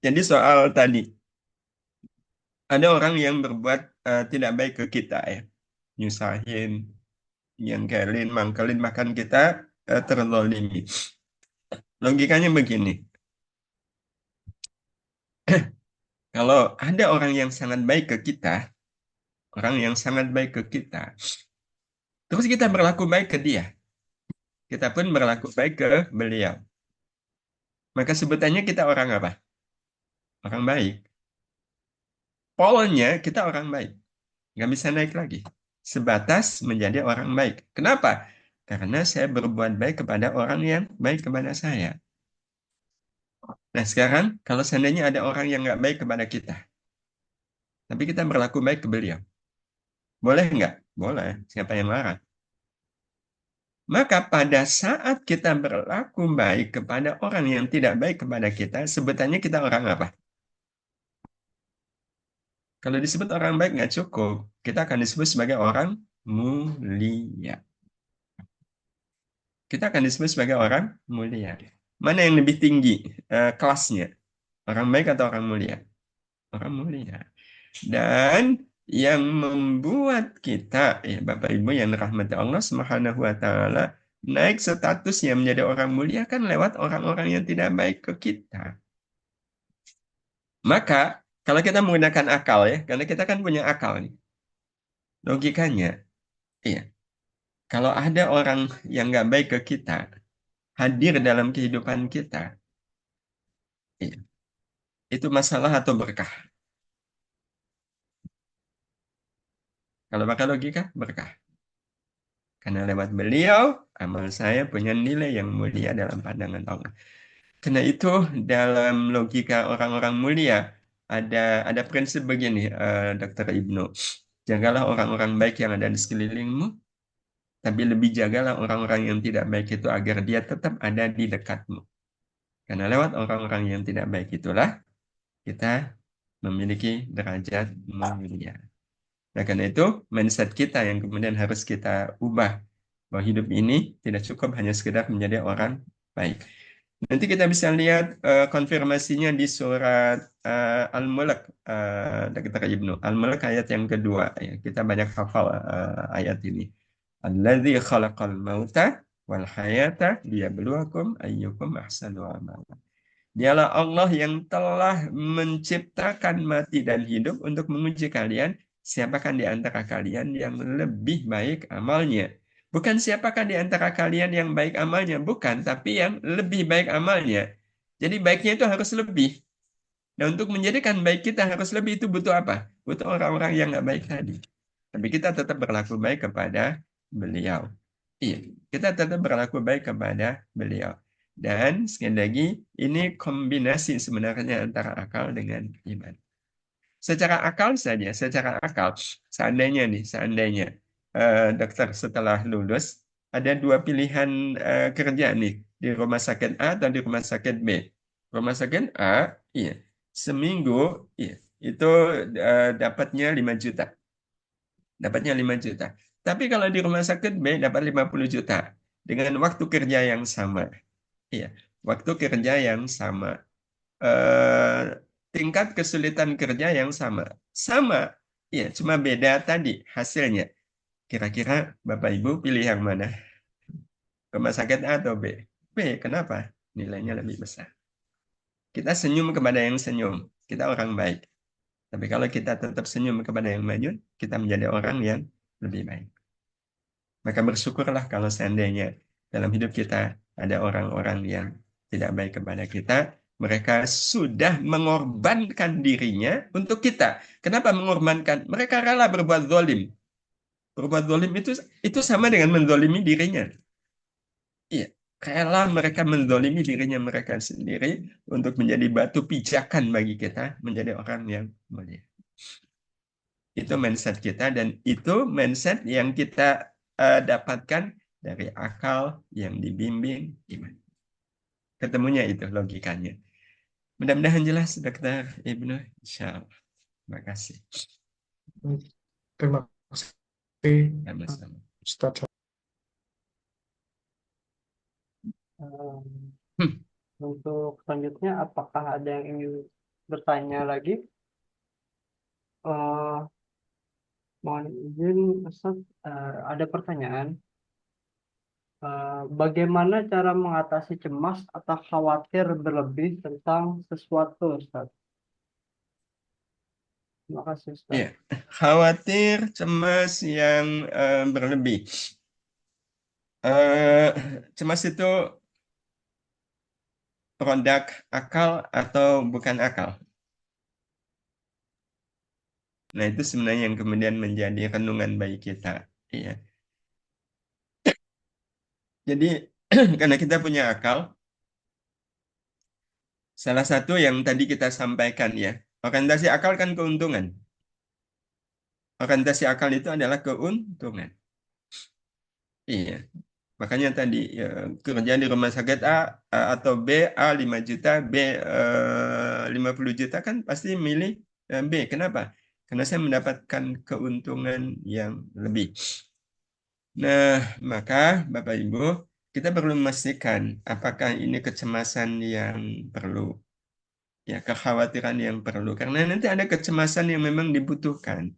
Jadi soal tadi, ada orang yang berbuat tidak baik ke kita ya, nyusahin, nyengkelin, mangkelin, bahkan kita terzalimi. Logikanya begini, kalau ada orang yang sangat baik ke kita, terus kita berlaku baik ke dia, kita pun berlaku baik ke beliau. Maka sebutannya kita orang apa? Orang baik. Polnya kita orang baik. nggak bisa naik lagi. Sebatas menjadi orang baik. Kenapa? Karena saya berbuat baik kepada orang yang baik kepada saya. Nah sekarang, kalau seandainya ada orang yang nggak baik kepada kita, tapi kita berlaku baik ke beliau, boleh nggak? Boleh. Siapa yang marah? Maka pada saat kita berlaku baik kepada orang yang tidak baik kepada kita, sebutannya kita orang apa? Kalau disebut orang baik nggak cukup, kita akan disebut sebagai orang mulia. Kita akan disebut sebagai orang mulia. Mana yang lebih tinggi kelasnya? Orang baik atau orang mulia? Orang mulia. Dan yang membuat kita, ya Bapak Ibu yang dirahmati Allah Subhanahu wa taala, naik statusnya menjadi orang mulia kan lewat orang-orang yang tidak baik ke kita. Maka kalau kita menggunakan akal ya, karena kita kan punya akal nih. Logikanya, iya. Kalau ada orang yang nggak baik ke kita, hadir dalam kehidupan kita, iya. Itu masalah atau berkah? Kalau pakai logika, berkah. Karena lewat beliau, amal saya punya nilai yang mulia dalam pandangan Allah. Karena itu dalam logika orang-orang mulia ada prinsip begini, Dr. Ibnu. Jagalah orang-orang baik yang ada di sekelilingmu, tapi lebih jagalah orang-orang yang tidak baik itu agar dia tetap ada di dekatmu. Karena lewat orang-orang yang tidak baik itulah kita memiliki derajat mulia. Nah, karena itu mindset kita yang kemudian harus kita ubah, bahwa hidup ini tidak cukup hanya sekedar menjadi orang baik. Nanti kita bisa lihat konfirmasinya di surat Al-Mulk, Dr. Ibnu. Al-Mulk ayat yang kedua. Ya. Kita banyak hafal ayat ini. Alladzi khalaqal mauta wal hayata liyabluwakum ayyukum ahsanu amala. Dialah Allah yang telah menciptakan mati dan hidup untuk menguji kalian, siapakah di antara kalian yang lebih baik amalnya. Bukan siapakah di antara kalian yang baik amalnya, bukan, tapi yang lebih baik amalnya. Jadi baiknya itu harus lebih. Dan untuk menjadikan baik kita harus lebih itu butuh apa? Butuh orang-orang yang nggak baik tadi. Tapi kita tetap berlaku baik kepada beliau. Iya, kita tetap berlaku baik kepada beliau. Dan sekali lagi, ini kombinasi sebenarnya antara akal dengan iman. Secara akal saja, secara akal, seandainya nih, seandainya dokter setelah lulus, ada dua pilihan kerja nih, di rumah sakit A atau di rumah sakit B. Rumah sakit A, iya, seminggu, iya, itu dapatnya 5 juta. Dapatnya 5 juta. Tapi kalau di rumah sakit B dapat 50 juta dengan waktu kerja yang sama. Iya, waktu kerja yang sama. Eh, tingkat kesulitan kerja yang sama. Sama. Iya, cuma beda tadi hasilnya. Kira-kira Bapak Ibu pilih yang mana? Rumah sakit A atau B? B, kenapa? Nilainya lebih besar. Kita senyum kepada yang senyum. Kita orang baik. Tapi kalau kita tetap senyum kepada yang maju, kita menjadi orang yang lebih baik. Maka bersyukurlah kalau seandainya dalam hidup kita ada orang-orang yang tidak baik kepada kita, mereka sudah mengorbankan dirinya untuk kita. Kenapa mengorbankan? Mereka rela berbuat zalim. Berbuat zalim itu sama dengan menzalimi dirinya. Iya, rela mereka menzalimi dirinya mereka sendiri untuk menjadi batu pijakan bagi kita menjadi orang yang mulia. Itu mindset kita dan itu mindset yang kita dapatkan dari akal yang dibimbing iman. Ketemunya itu logikanya. Mudah-mudahan jelas, Dr. Ibnu. Insyaallah. Terima kasih. Terima kasih, Sama-sama. Ustaz. Untuk selanjutnya, apakah ada yang ingin bertanya lagi? Mohon izin, Ustaz, ada pertanyaan. Bagaimana cara mengatasi cemas atau khawatir berlebih tentang sesuatu, Ustaz? Terima kasih, Ustaz. Ya, khawatir, cemas yang berlebih. Cemas itu produk akal atau bukan akal? Nah, itu sebenarnya yang kemudian menjadi renungan bagi kita. Iya. Jadi, karena kita punya akal, salah satu yang tadi kita sampaikan ya, orientasi akal kan keuntungan. Orientasi akal itu adalah keuntungan. Iya. Makanya tadi ya, kerja di rumah sakit A atau B, A 5 juta, B 50 juta kan pasti milih B. Kenapa? Karena saya mendapatkan keuntungan yang lebih. Nah, maka Bapak Ibu, kita perlu memastikan apakah ini kecemasan yang perlu, ya kekhawatiran yang perlu. Karena nanti ada kecemasan yang memang dibutuhkan,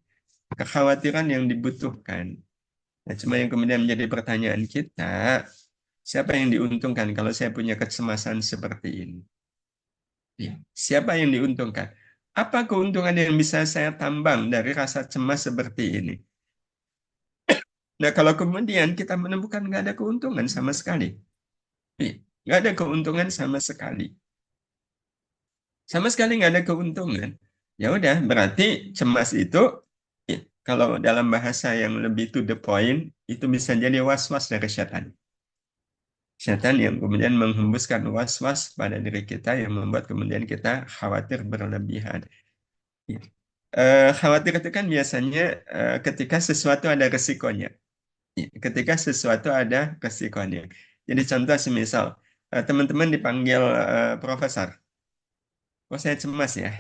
kekhawatiran yang dibutuhkan. Nah, cuma yang kemudian menjadi pertanyaan kita, siapa yang diuntungkan kalau saya punya kecemasan seperti ini? Ya, siapa yang diuntungkan? Apa keuntungan yang bisa saya tambang dari rasa cemas seperti ini? Nah, kalau kemudian kita menemukan nggak ada keuntungan sama sekali, iya, nggak ada keuntungan sama sekali, sama sekali nggak ada keuntungan. Ya udah, berarti cemas itu, ya, kalau dalam bahasa yang lebih to the point, itu bisa jadi was-was dari setan. Setan yang kemudian menghembuskan was-was pada diri kita yang membuat kemudian kita khawatir berlebihan. Ya. Khawatir itu kan biasanya ketika sesuatu ada resikonya. Ya, ketika sesuatu ada resikonya. Jadi contoh semisal teman-teman dipanggil profesor. Oh, saya cemas ya.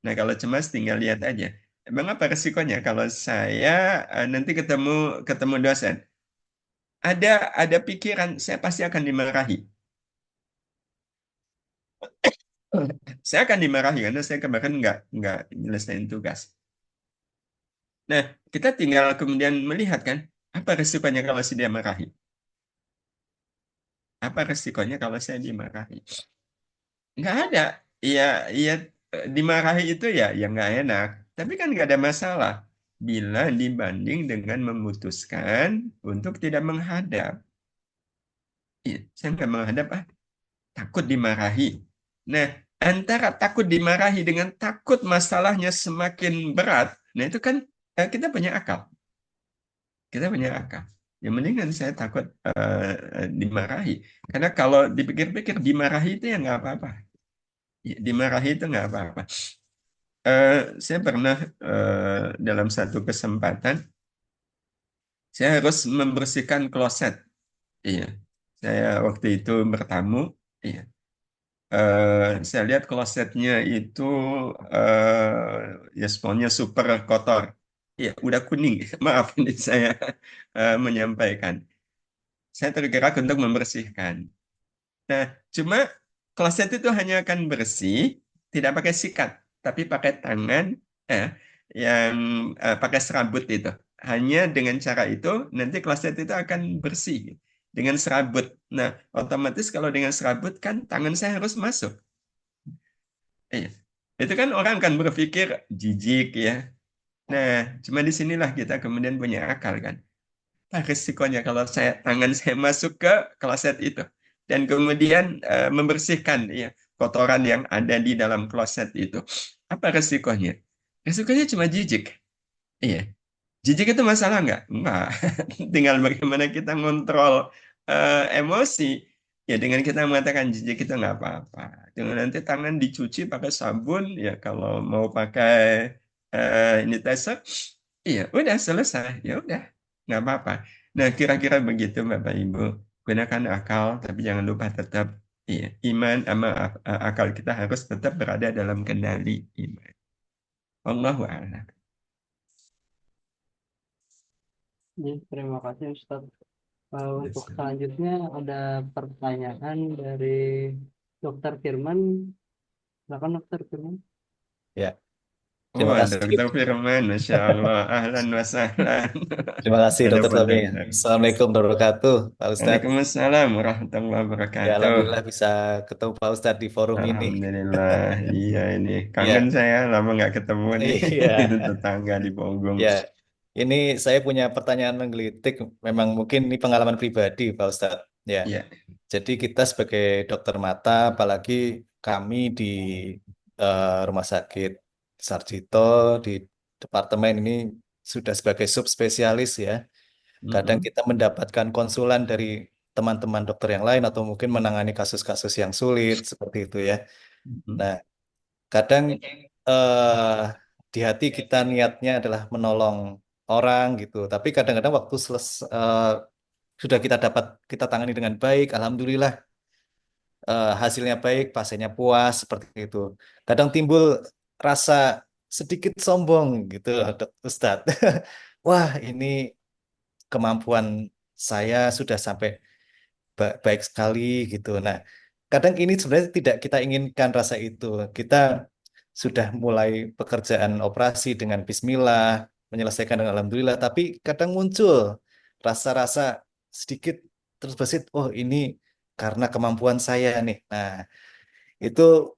Nah, kalau cemas tinggal lihat aja. Emang apa resikonya kalau saya nanti ketemu ketemu dosen? Ada pikiran saya pasti akan dimarahi. Saya akan dimarahi karena saya kemarin nggak nyelesain tugas. Nah, kita tinggal kemudian melihat kan, apa resikonya kalau si dia marahi? Apa resikonya kalau saya dimarahi? Nggak ada. Iya, iya, dimarahi itu ya, nggak enak. Tapi kan nggak ada masalah bila dibanding dengan memutuskan untuk tidak menghadap. Iya, saya nggak menghadap, takut dimarahi. Nah, antara takut dimarahi dengan takut masalahnya semakin berat, nah itu kan kita punya akal. Kita punya akal. Yang mendingan saya takut dimarahi. Karena kalau dipikir-pikir dimarahi itu ya nggak apa-apa. Ya, dimarahi itu nggak apa-apa. Saya pernah dalam satu kesempatan, saya harus membersihkan kloset. Iya, saya waktu itu bertamu. Iya, saya lihat klosetnya itu ya sponsnya super kotor. Iya, udah kuning. Maaf ini saya menyampaikan. Saya tergerak untuk membersihkan. Nah, cuma kloset itu hanya akan bersih, tidak pakai sikat, tapi pakai tangan eh, yang pakai serabut itu. Hanya dengan cara itu, nanti kloset itu akan bersih dengan serabut. Nah, otomatis kalau dengan serabut kan tangan saya harus masuk. Iya. Itu kan orang akan berpikir jijik ya. Nah, cuma di sinilah kita kemudian punya akal kan. Apa risikonya kalau tangan saya masuk ke kloset itu dan kemudian membersihkan ya kotoran yang ada di dalam kloset itu. Apa risikonya? Risikonya cuma jijik. Iya. Jijik itu masalah nggak? Enggak. Tinggal bagaimana kita ngontrol emosi. Ya dengan kita mengatakan jijik itu nggak apa-apa. Dengan nanti tangan dicuci pakai sabun, ya kalau mau pakai ini tester, iya udah selesai. Ya udah, nggak apa-apa. Nah kira-kira begitu Bapak Ibu. Gunakan akal, tapi jangan lupa tetap iya, iman sama akal kita harus tetap berada dalam kendali iman. Allahu a'lam. Terima kasih Ustaz. Untuk selanjutnya ada pertanyaan dari Dr. Firman. Silakan Dr. Firman. Ya, terima kasih. Dokter Firman, Masya Allah, ahlan wa sahlan. Terima kasih Ada Dokter Fahmi. pendengar. Assalamualaikum warahmatullahi wabarakatuh, Pak Ustadz. Waalaikumsalam warahmatullahi Ya, wabarakatuh. alhamdulillah bisa ketemu Pak Ustadz di forum ini. Alhamdulillah, iya ini Ya, kangen saya lama nggak ketemu nih. iya. Itu tetangga di Bogong. Ya, ini saya punya pertanyaan menggelitik. Memang mungkin ini pengalaman pribadi, Pak Ustadz. Ya, Iya, jadi kita sebagai dokter mata, apalagi kami di Rumah Sakit Sarjito di departemen ini sudah sebagai subspesialis ya. Kadang Mm-mm. kita mendapatkan konsulan dari teman-teman dokter yang lain atau mungkin menangani kasus-kasus yang sulit seperti itu ya. Mm-mm. Nah, kadang eh, di hati kita niatnya adalah menolong orang gitu, tapi kadang-kadang waktu sudah kita tangani dengan baik, alhamdulillah hasilnya baik, pasiennya puas seperti itu. Kadang timbul rasa sedikit sombong gitu, Ustadz. Wah, ini kemampuan saya sudah sampai baik sekali gitu. Nah, kadang ini sebenarnya tidak kita inginkan rasa itu. Kita sudah mulai pekerjaan operasi dengan bismillah, menyelesaikan dengan alhamdulillah, tapi kadang muncul rasa-rasa sedikit terbesit, oh ini karena kemampuan saya nih. Nah, itu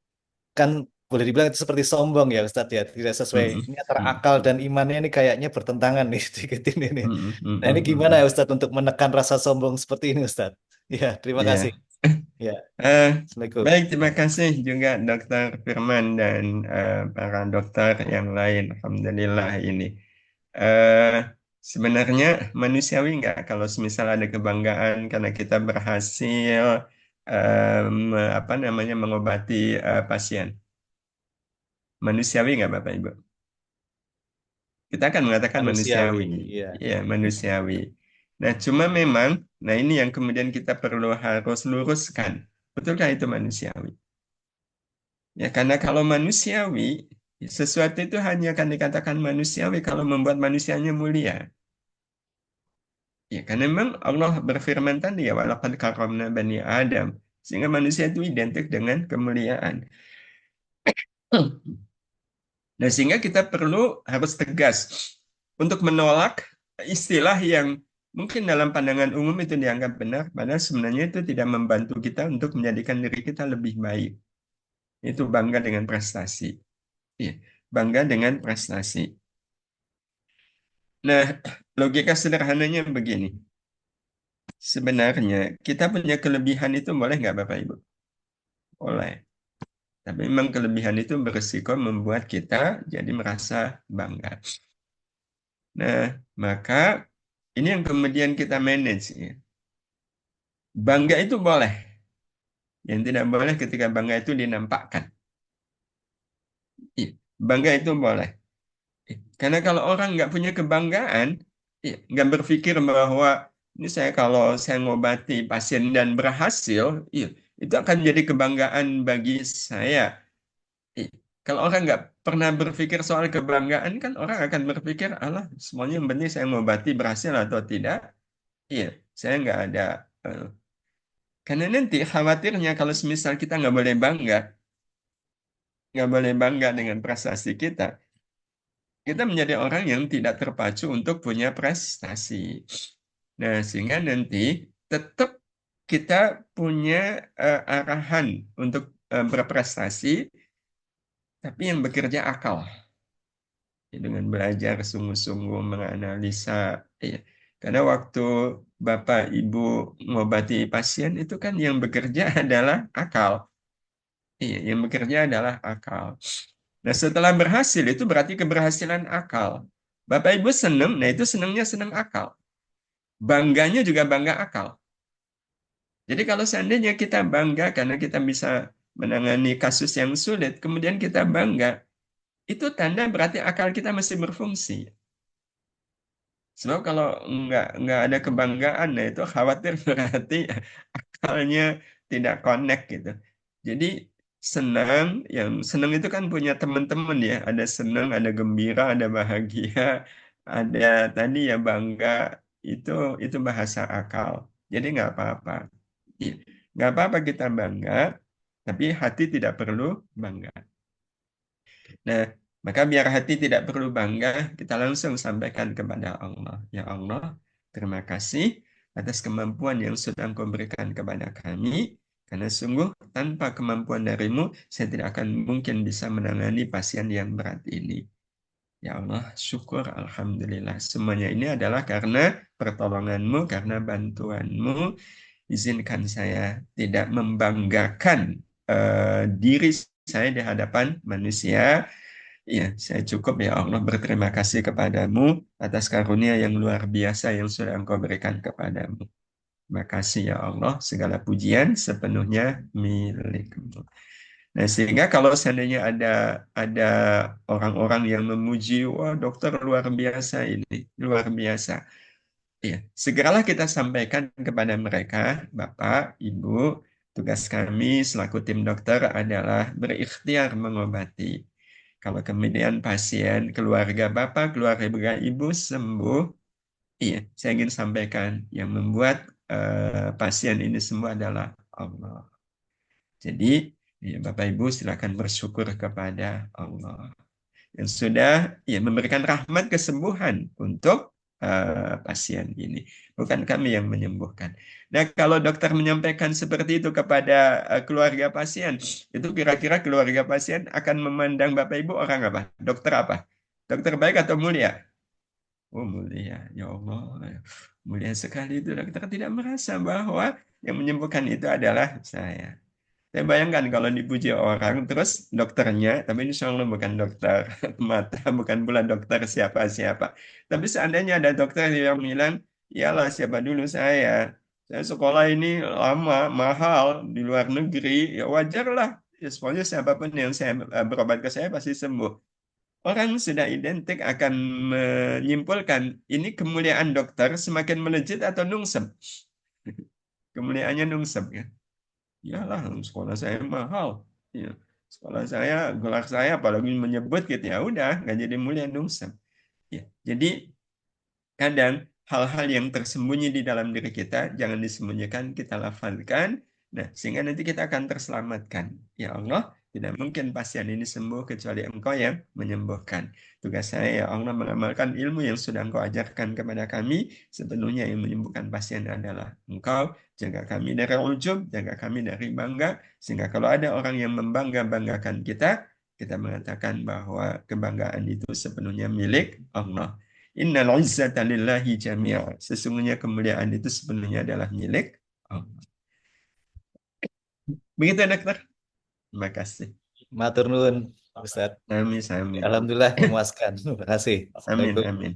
kan boleh dibilang itu seperti sombong ya Ustadz ya, tidak sesuai. Mm-mm. Ini antara Mm-mm. akal dan imannya ini kayaknya bertentangan nih sedikit ini. Mm-mm. Nah, ini Mm-mm. gimana Mm-mm. ya Ustadz untuk menekan rasa sombong seperti ini Ustadz? Ya, terima kasih. Iya. Ya, Eh, Assalamualaikum. Baik, terima kasih juga Dokter Firman dan para dokter yang lain. Alhamdulillah ini. Eh, Sebenarnya manusiawi nggak kalau semisal ada kebanggaan karena kita berhasil apa namanya mengobati pasien. Manusiawi nggak Bapak Ibu? Kita akan mengatakan Manusiawi. manusiawi. Iya. Ya, manusiawi. Nah, cuma memang, nah ini yang kemudian kita perlu harus luruskan. Betulkah itu manusiawi? Ya, karena kalau manusiawi, sesuatu itu hanya akan dikatakan manusiawi kalau membuat manusianya mulia. Ya, karena memang Allah berfirman tadi ya, walaqad karramna bani Adam. Sehingga manusia itu identik dengan kemuliaan. Nah, sehingga kita perlu harus tegas untuk menolak istilah yang mungkin dalam pandangan umum itu dianggap benar, padahal sebenarnya itu tidak membantu kita untuk menjadikan diri kita lebih baik. Itu bangga dengan prestasi. Iya, bangga dengan prestasi. Nah, logika sederhananya begini. Sebenarnya kita punya kelebihan itu boleh nggak Bapak Ibu? Boleh. Tapi memang kelebihan itu berisiko membuat kita jadi merasa bangga. Nah, maka ini yang kemudian kita manage. Ya. Bangga itu boleh. Yang tidak boleh ketika bangga itu dinampakkan. Iya, bangga itu boleh. Karena kalau orang nggak punya kebanggaan, nggak berpikir bahwa ini kalau saya ngobati pasien dan berhasil, itu akan jadi kebanggaan bagi saya. Iya. Kalau orang nggak pernah berpikir soal kebanggaan, kan orang akan berpikir, Allah, semuanya yang penting saya ngobati berhasil atau tidak. Iya, saya nggak ada. eh, Karena nanti khawatirnya kalau semisal kita nggak boleh bangga dengan prestasi kita menjadi orang yang tidak terpacu untuk punya prestasi. Nah, sehingga nanti tetap kita punya arahan untuk berprestasi, tapi yang bekerja akal. Ya, dengan belajar sungguh-sungguh menganalisa. Ya. Karena waktu Bapak Ibu mengobati pasien itu kan yang bekerja adalah akal. Iya, yang bekerja adalah akal. Nah, setelah berhasil itu berarti keberhasilan akal. Bapak Ibu senang, nah itu senangnya senang akal. Bangganya juga bangga akal. Jadi kalau seandainya kita bangga karena kita bisa menangani kasus yang sulit, kemudian kita bangga, itu tanda berarti akal kita masih berfungsi. Sebab kalau nggak ada kebanggaan, nah itu khawatir berarti akalnya tidak connect gitu. Jadi yang senang itu kan punya teman-teman ya, ada senang, ada gembira, ada bahagia, ada tadi ya bangga, itu itu bahasa akal. Jadi nggak apa-apa. Iya. Nggak apa-apa kita bangga, tapi hati tidak perlu bangga. Nah, maka biar hati tidak perlu bangga, kita langsung sampaikan kepada Allah. Ya Allah, terima kasih atas kemampuan yang sudah Engkau berikan kepada kami. Karena sungguh tanpa kemampuan darimu, saya tidak akan mungkin bisa menangani pasien yang berat ini. Ya Allah, syukur Alhamdulillah. Semuanya ini adalah karena pertolonganmu, karena bantuanmu. Izinkan saya tidak membanggakan diri saya di hadapan manusia, Iya, saya cukup ya Allah berterima kasih kepadamu atas karunia yang luar biasa yang sudah Engkau berikan kepadamu. Terima kasih ya Allah, segala pujian sepenuhnya milikmu. Nah, sehingga kalau seandainya ada orang-orang yang memuji, wah dokter luar biasa ini, luar biasa. Iya, segeralah kita sampaikan kepada mereka, Bapak, Ibu, tugas kami selaku tim dokter adalah berikhtiar mengobati. Kalau kemudian pasien, keluarga Bapak, keluarga Ibu sembuh, iya, saya ingin sampaikan yang membuat pasien ini sembuh adalah Allah. Jadi, ya, Bapak Ibu silakan bersyukur kepada Allah yang sudah ya memberikan rahmat kesembuhan untuk pasien ini. Bukan kami yang menyembuhkan. Nah, kalau dokter menyampaikan seperti itu kepada keluarga pasien, itu kira-kira keluarga pasien akan memandang Bapak Ibu orang apa? Dokter apa? Dokter baik atau mulia? Oh, mulia. Ya Allah. Mulia sekali itu dokter tidak merasa bahwa yang menyembuhkan itu adalah saya. Saya bayangkan kalau dipuji orang, terus dokternya, tapi ini Allah bukan dokter mata, bukan pula dokter siapa-siapa. Tapi seandainya ada dokter yang bilang, iyalah siapa dulu saya sekolah ini lama, mahal, di luar negeri, ya wajarlah. Ya, pokoknya siapapun yang saya berobat ke saya pasti sembuh. Orang sudah identik akan menyimpulkan, ini kemuliaan dokter semakin melejit atau nungsep. Kemuliaannya nungsep ya. Iyalah, sekolah saya mahal. Ya, sekolah saya, gelar saya, apalagi menyebut gitu ya, udah nggak jadi mulia nungsep. Ya, jadi kadang hal-hal yang tersembunyi di dalam diri kita jangan disembunyikan, kita lafalkan. Nah, sehingga nanti kita akan terselamatkan. Ya Allah, tidak mungkin pasien ini sembuh kecuali Engkau yang menyembuhkan. Tugas saya ya Allah mengamalkan ilmu yang sudah Engkau ajarkan kepada kami. Sepenuhnya yang menyembuhkan pasien adalah Engkau. Jaga kami dari ujub, jaga kami dari bangga. Sehingga kalau ada orang yang membangga-banggakan kita mengatakan bahwa kebanggaan itu sepenuhnya milik Allah. Innal izzata lillahi jami'a. Sesungguhnya kemuliaan itu sepenuhnya adalah milik Allah. Begitu dokter. Terima kasih. Matur nuwun, Ustaz. Amin, amin. Alhamdulillah memuaskan. Terima kasih. Amin, Assalamualaikum. amin.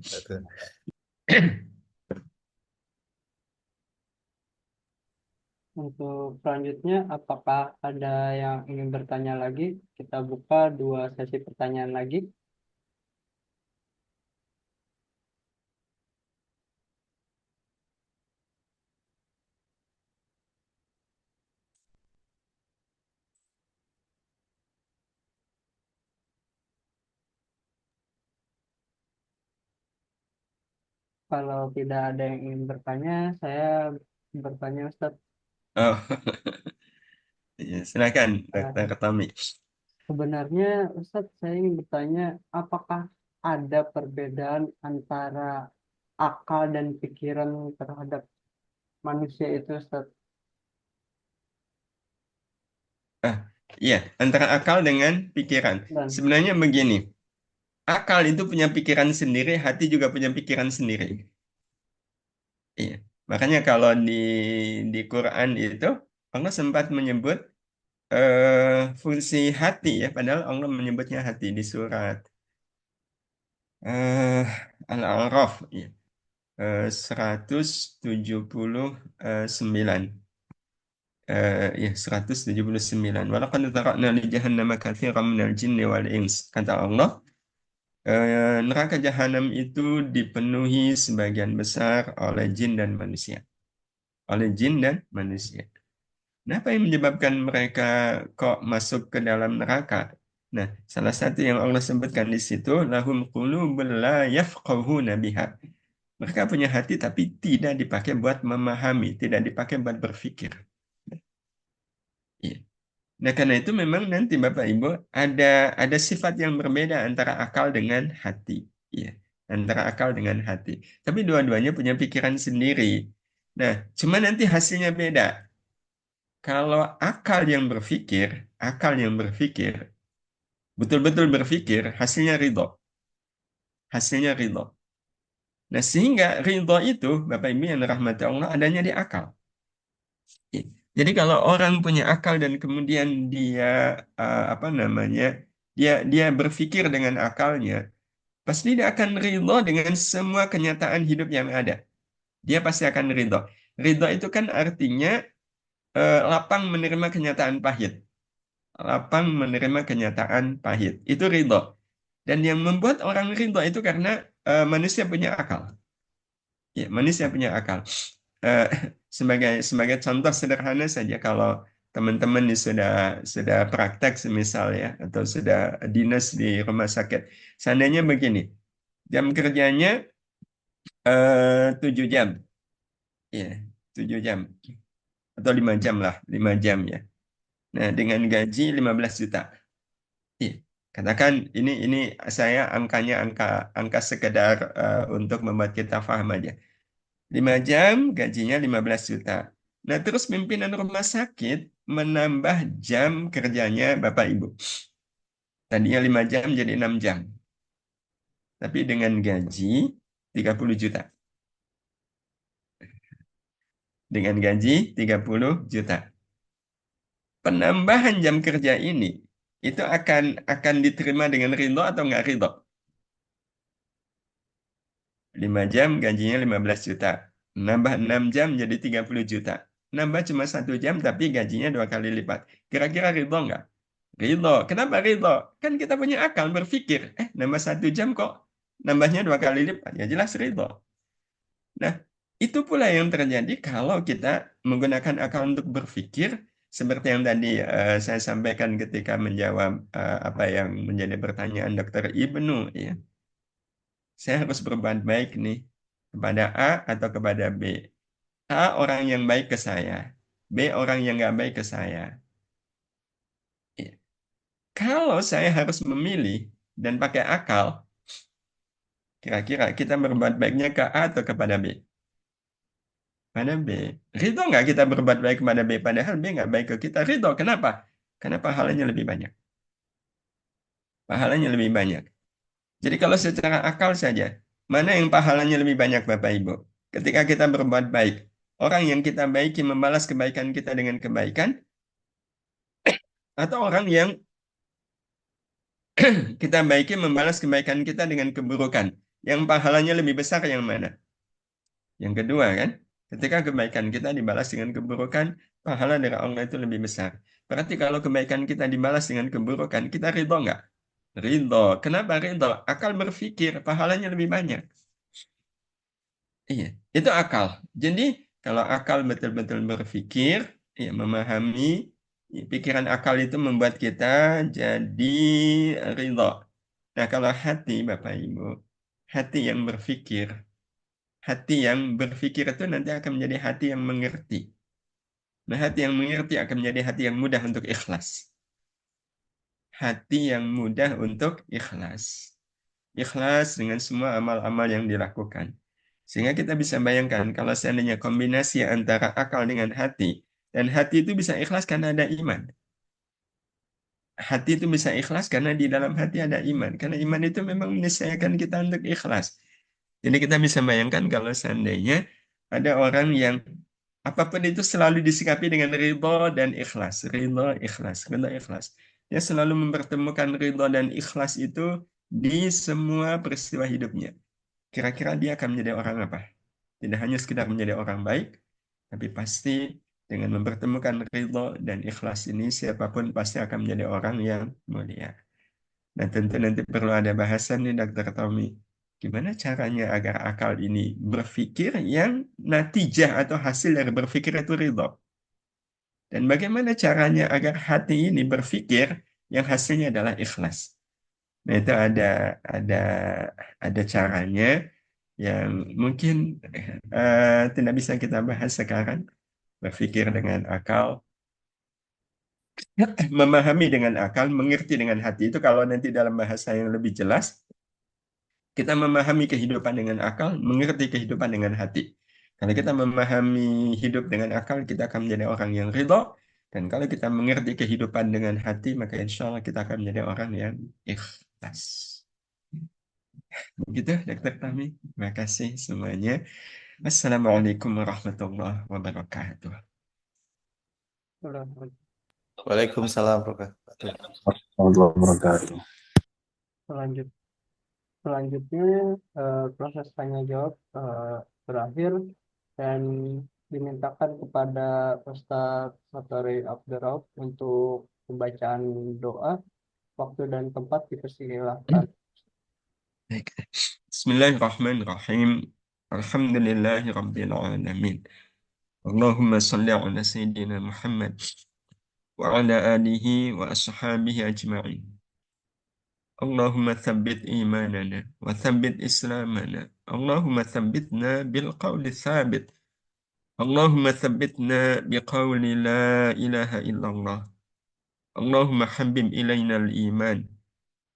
Untuk selanjutnya, apakah ada yang ingin bertanya lagi? Kita buka 2 sesi pertanyaan lagi. Kalau tidak ada yang ingin bertanya, saya bertanya, Ustaz. Oh. Ya, silakan Dokter Tommy. Sebenarnya, Ustaz, saya ingin bertanya, apakah ada perbedaan antara akal dan pikiran terhadap manusia itu, Ustaz? Iya, antara akal dengan pikiran. Dan Sebenarnya begini, akal itu punya pikiran sendiri, hati juga punya pikiran sendiri. Iya, makanya kalau di Quran itu Allah sempat menyebut fungsi hati ya, padahal Allah menyebutnya hati di surat eh, Al-A'raf ya, 179. Ya 179. Walaqad dzara'na li jahannama katsiran minal jinni wal ins. Kata Allah, neraka jahanam itu dipenuhi sebagian besar oleh jin dan manusia. Oleh jin dan manusia. Nah, apa yang menyebabkan mereka kok masuk ke dalam neraka? Nah, salah satu yang Allah sebutkan di situ, lahum qulubun la yafqahuna biha. Mereka punya hati tapi tidak dipakai buat memahami, tidak dipakai buat berpikir. Iya. Nah, karena itu memang nanti Bapak Ibu ada sifat yang berbeda antara akal dengan hati. Iya, antara akal dengan hati. Tapi dua-duanya punya pikiran sendiri. Nah, cuma nanti hasilnya beda. Kalau akal yang berpikir, betul-betul berpikir, hasilnya ridho. Hasilnya ridho. Nah, sehingga ridho itu, Bapak Ibu yang dirahmati Allah, adanya di akal. Jadi kalau orang punya akal dan kemudian dia apa namanya dia berpikir dengan akalnya, pasti dia akan ridho dengan semua kenyataan hidup yang ada. Dia pasti akan ridho. Ridho itu kan artinya lapang menerima kenyataan pahit. Lapang menerima kenyataan pahit. Itu ridho. Dan yang membuat orang ridho itu karena manusia punya akal. Ya, manusia punya akal. Eh, sebagai contoh sederhana saja, kalau teman-teman ini sudah praktek semisal ya, atau sudah dinas di rumah sakit, seandainya begini, jam kerjanya 7 jam, ya 7 jam atau 5 jam lah, 5 jam ya. Nah, dengan gaji 15 juta. Iya. Katakan ini saya angkanya angka sekedar untuk membuat kita paham aja. 5 jam gajinya 15 juta. Nah, terus pimpinan rumah sakit menambah jam kerjanya Bapak Ibu. Tadinya 5 jam jadi 6 jam. Tapi dengan gaji 30 juta. Dengan gaji 30 juta. Penambahan jam kerja ini itu akan diterima dengan ridho atau nggak ridho? 5 jam gajinya 15 juta. Nambah 6 jam jadi 30 juta. Nambah cuma 1 jam tapi gajinya 2 kali lipat. Kira-kira ridho nggak? Ridho. Kenapa ridho? Kan kita punya akal berpikir. Nambah 1 jam kok nambahnya 2 kali lipat. Ya jelas ridho. Nah, itu pula yang terjadi kalau kita menggunakan akal untuk berpikir. Seperti yang tadi saya sampaikan ketika menjawab apa yang menjadi pertanyaan Dr. Ibnu. Ya. Saya harus berbuat baik nih kepada A atau kepada B. A orang yang baik ke saya, B orang yang nggak baik ke saya. Ya. Kalau saya harus memilih dan pakai akal, kira-kira kita berbuat baiknya ke A atau kepada B? Pada B. Ridho nggak kita berbuat baik kepada B, padahal B nggak baik ke kita? Ridho, kenapa? Karena pahalanya lebih banyak. Pahalanya lebih banyak. Jadi kalau secara akal saja, mana yang pahalanya lebih banyak Bapak Ibu? Ketika kita berbuat baik, orang yang kita baiki membalas kebaikan kita dengan kebaikan, atau orang yang kita baiki membalas kebaikan kita dengan keburukan. Yang pahalanya lebih besar yang mana? Yang kedua kan? Ketika kebaikan kita dibalas dengan keburukan, pahala dari Allah itu lebih besar. Berarti kalau kebaikan kita dibalas dengan keburukan, kita ridho nggak? Ridho. Kenapa ridho? Akal berpikir, pahalanya lebih banyak. Iya, itu akal. Jadi kalau akal betul-betul berpikir, ya, memahami, ya, pikiran akal itu membuat kita jadi ridho. Nah, kalau hati, Bapak Ibu, hati yang berpikir itu nanti akan menjadi hati yang mengerti. Nah, hati yang mengerti akan menjadi hati yang mudah untuk ikhlas. Hati yang mudah untuk ikhlas. Ikhlas dengan semua amal-amal yang dilakukan. Sehingga kita bisa bayangkan kalau seandainya kombinasi antara akal dengan hati, dan hati itu bisa ikhlas karena ada iman. Hati itu bisa ikhlas karena di dalam hati ada iman. Karena iman itu memang meniscayakan kita untuk ikhlas. Jadi kita bisa bayangkan kalau seandainya ada orang yang apapun itu selalu disikapi dengan ridho dan ikhlas. Ridho, ikhlas, ridho, ikhlas. Dia selalu mempertemukan ridho dan ikhlas itu di semua peristiwa hidupnya. Kira-kira dia akan menjadi orang apa? Tidak hanya sekedar menjadi orang baik, tapi pasti dengan mempertemukan ridho dan ikhlas ini, siapapun pasti akan menjadi orang yang mulia. Nah, tentu nanti perlu ada bahasan nih, Dr. Tommy. Gimana caranya agar akal ini berpikir yang natijah atau hasil dari berpikir itu ridho? Dan bagaimana caranya agar hati ini berpikir yang hasilnya adalah ikhlas? Nah, itu ada ada caranya yang mungkin tidak bisa kita bahas sekarang. Berpikir dengan akal, memahami dengan akal, mengerti dengan hati. Itu kalau nanti dalam bahasa yang lebih jelas, kita memahami kehidupan dengan akal, mengerti kehidupan dengan hati. Kalau kita memahami hidup dengan akal, kita akan menjadi orang yang ridho. Dan kalau kita mengerti kehidupan dengan hati, maka insya Allah kita akan menjadi orang yang ikhlas. Begitu, Dr. Tami. Terima kasih semuanya. Assalamualaikum warahmatullahi wabarakatuh. Udah. Waalaikumsalam warahmatullahi wabarakatuh. warahmatullahi wabarakatuh. Selanjut, selanjutnya proses tanya jawab berakhir dan dimintakan kepada Ustadz Satori Abdurrauf untuk pembacaan doa. Waktu dan tempat dipersilahkan. Baik. Bismillahirrahmanirrahim. Alhamdulillahi Rabbil Alamin. Allahumma salli ala Sayyidina Muhammad wa ala alihi wa ashabihi ajma'in. Allahumma thabbit imanana wa thabbit islamana. Allahumma thabbitna bil qawli thabit. Allahumma thabbitna biqawli la ilaha illallah. Allahumma habib ilayna al-iman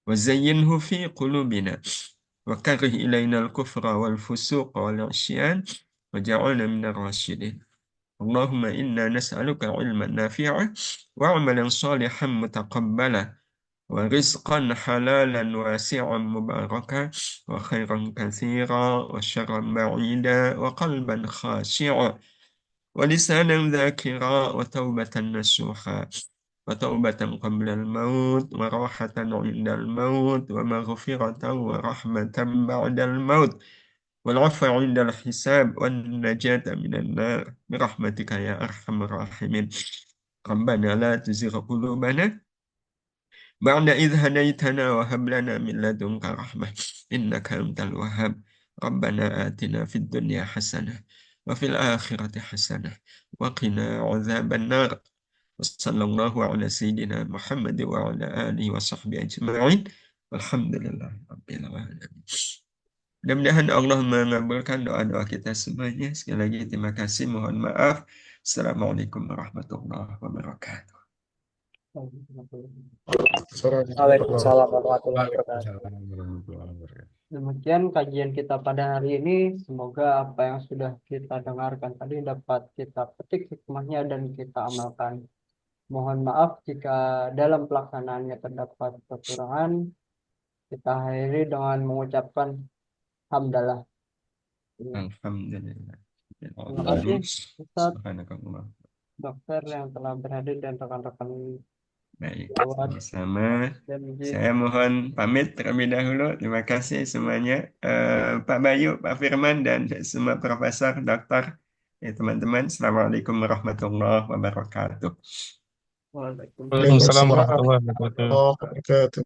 wa zayyinhu fi qulubina wa karih ilayna al-kufra wal-fusuq wal-'isyan wa ja'alna minar rasyidin. Allahumma inna nas'aluka ilman nafi'ah wa 'amalan salihan mutaqabbala wa rizqan halalan wasi'an mubaraka wa khairan katsira wa syarran ba'ida wa qalban khashi'a wa lisanan dzakira wa taubatan nasuha wa taubatan qabla al-maut wa rahatan 'inda al-maut wa maghfiratan wa rahmatan ba'da al-maut wal 'afwa 'inda al-hisab wan najata minan nar bi rahmatika ya arhamar rahimin. Rabbana la tuzigh qulubana ba'da idh hadaytana wa hab lana min ladunka rahmah innaka antal wahhab. Rabbana atina fid dunya hasanah wa fil akhirati hasanah wa qina adzaban nar. Wassallallahu ala sayyidina Muhammad wa ala alihi wa sahbihi ajma'in. Walhamdulillahi rabbil alamin. Mudah-mudahan Allah mengabulkan doa-doa kita semuanya. Sekali lagi terima kasih, mohon maaf. Assalamualaikum warahmatullahi wabarakatuh. Waalaikumsalam warahmatullahi wabarakatuh. Waalaikumsalam warahmatullahi wabarakatuh. Demikian kajian kita pada hari ini. Semoga apa yang sudah kita dengarkan tadi dapat kita petik hikmahnya dan kita amalkan. Mohon maaf jika dalam pelaksanaannya terdapat kekurangan. Kita akhiri dengan mengucapkan hamdalah. Alhamdulillah. Terima kasih Ustadz, Subhanakallah. dokter yang telah berhadir dan rekan-rekan Baik, perawat sama-sama. dan izin. Saya mohon pamit terlebih dahulu. Terima kasih semuanya. Pak Bayu, Pak Firman, dan semua profesor, dokter, teman-teman. Assalamualaikum warahmatullahi wabarakatuh. Waalaikumsalam. Waalaikumsalam warahmatullahi wabarakatuh. warahmatullahi wabarakatuh.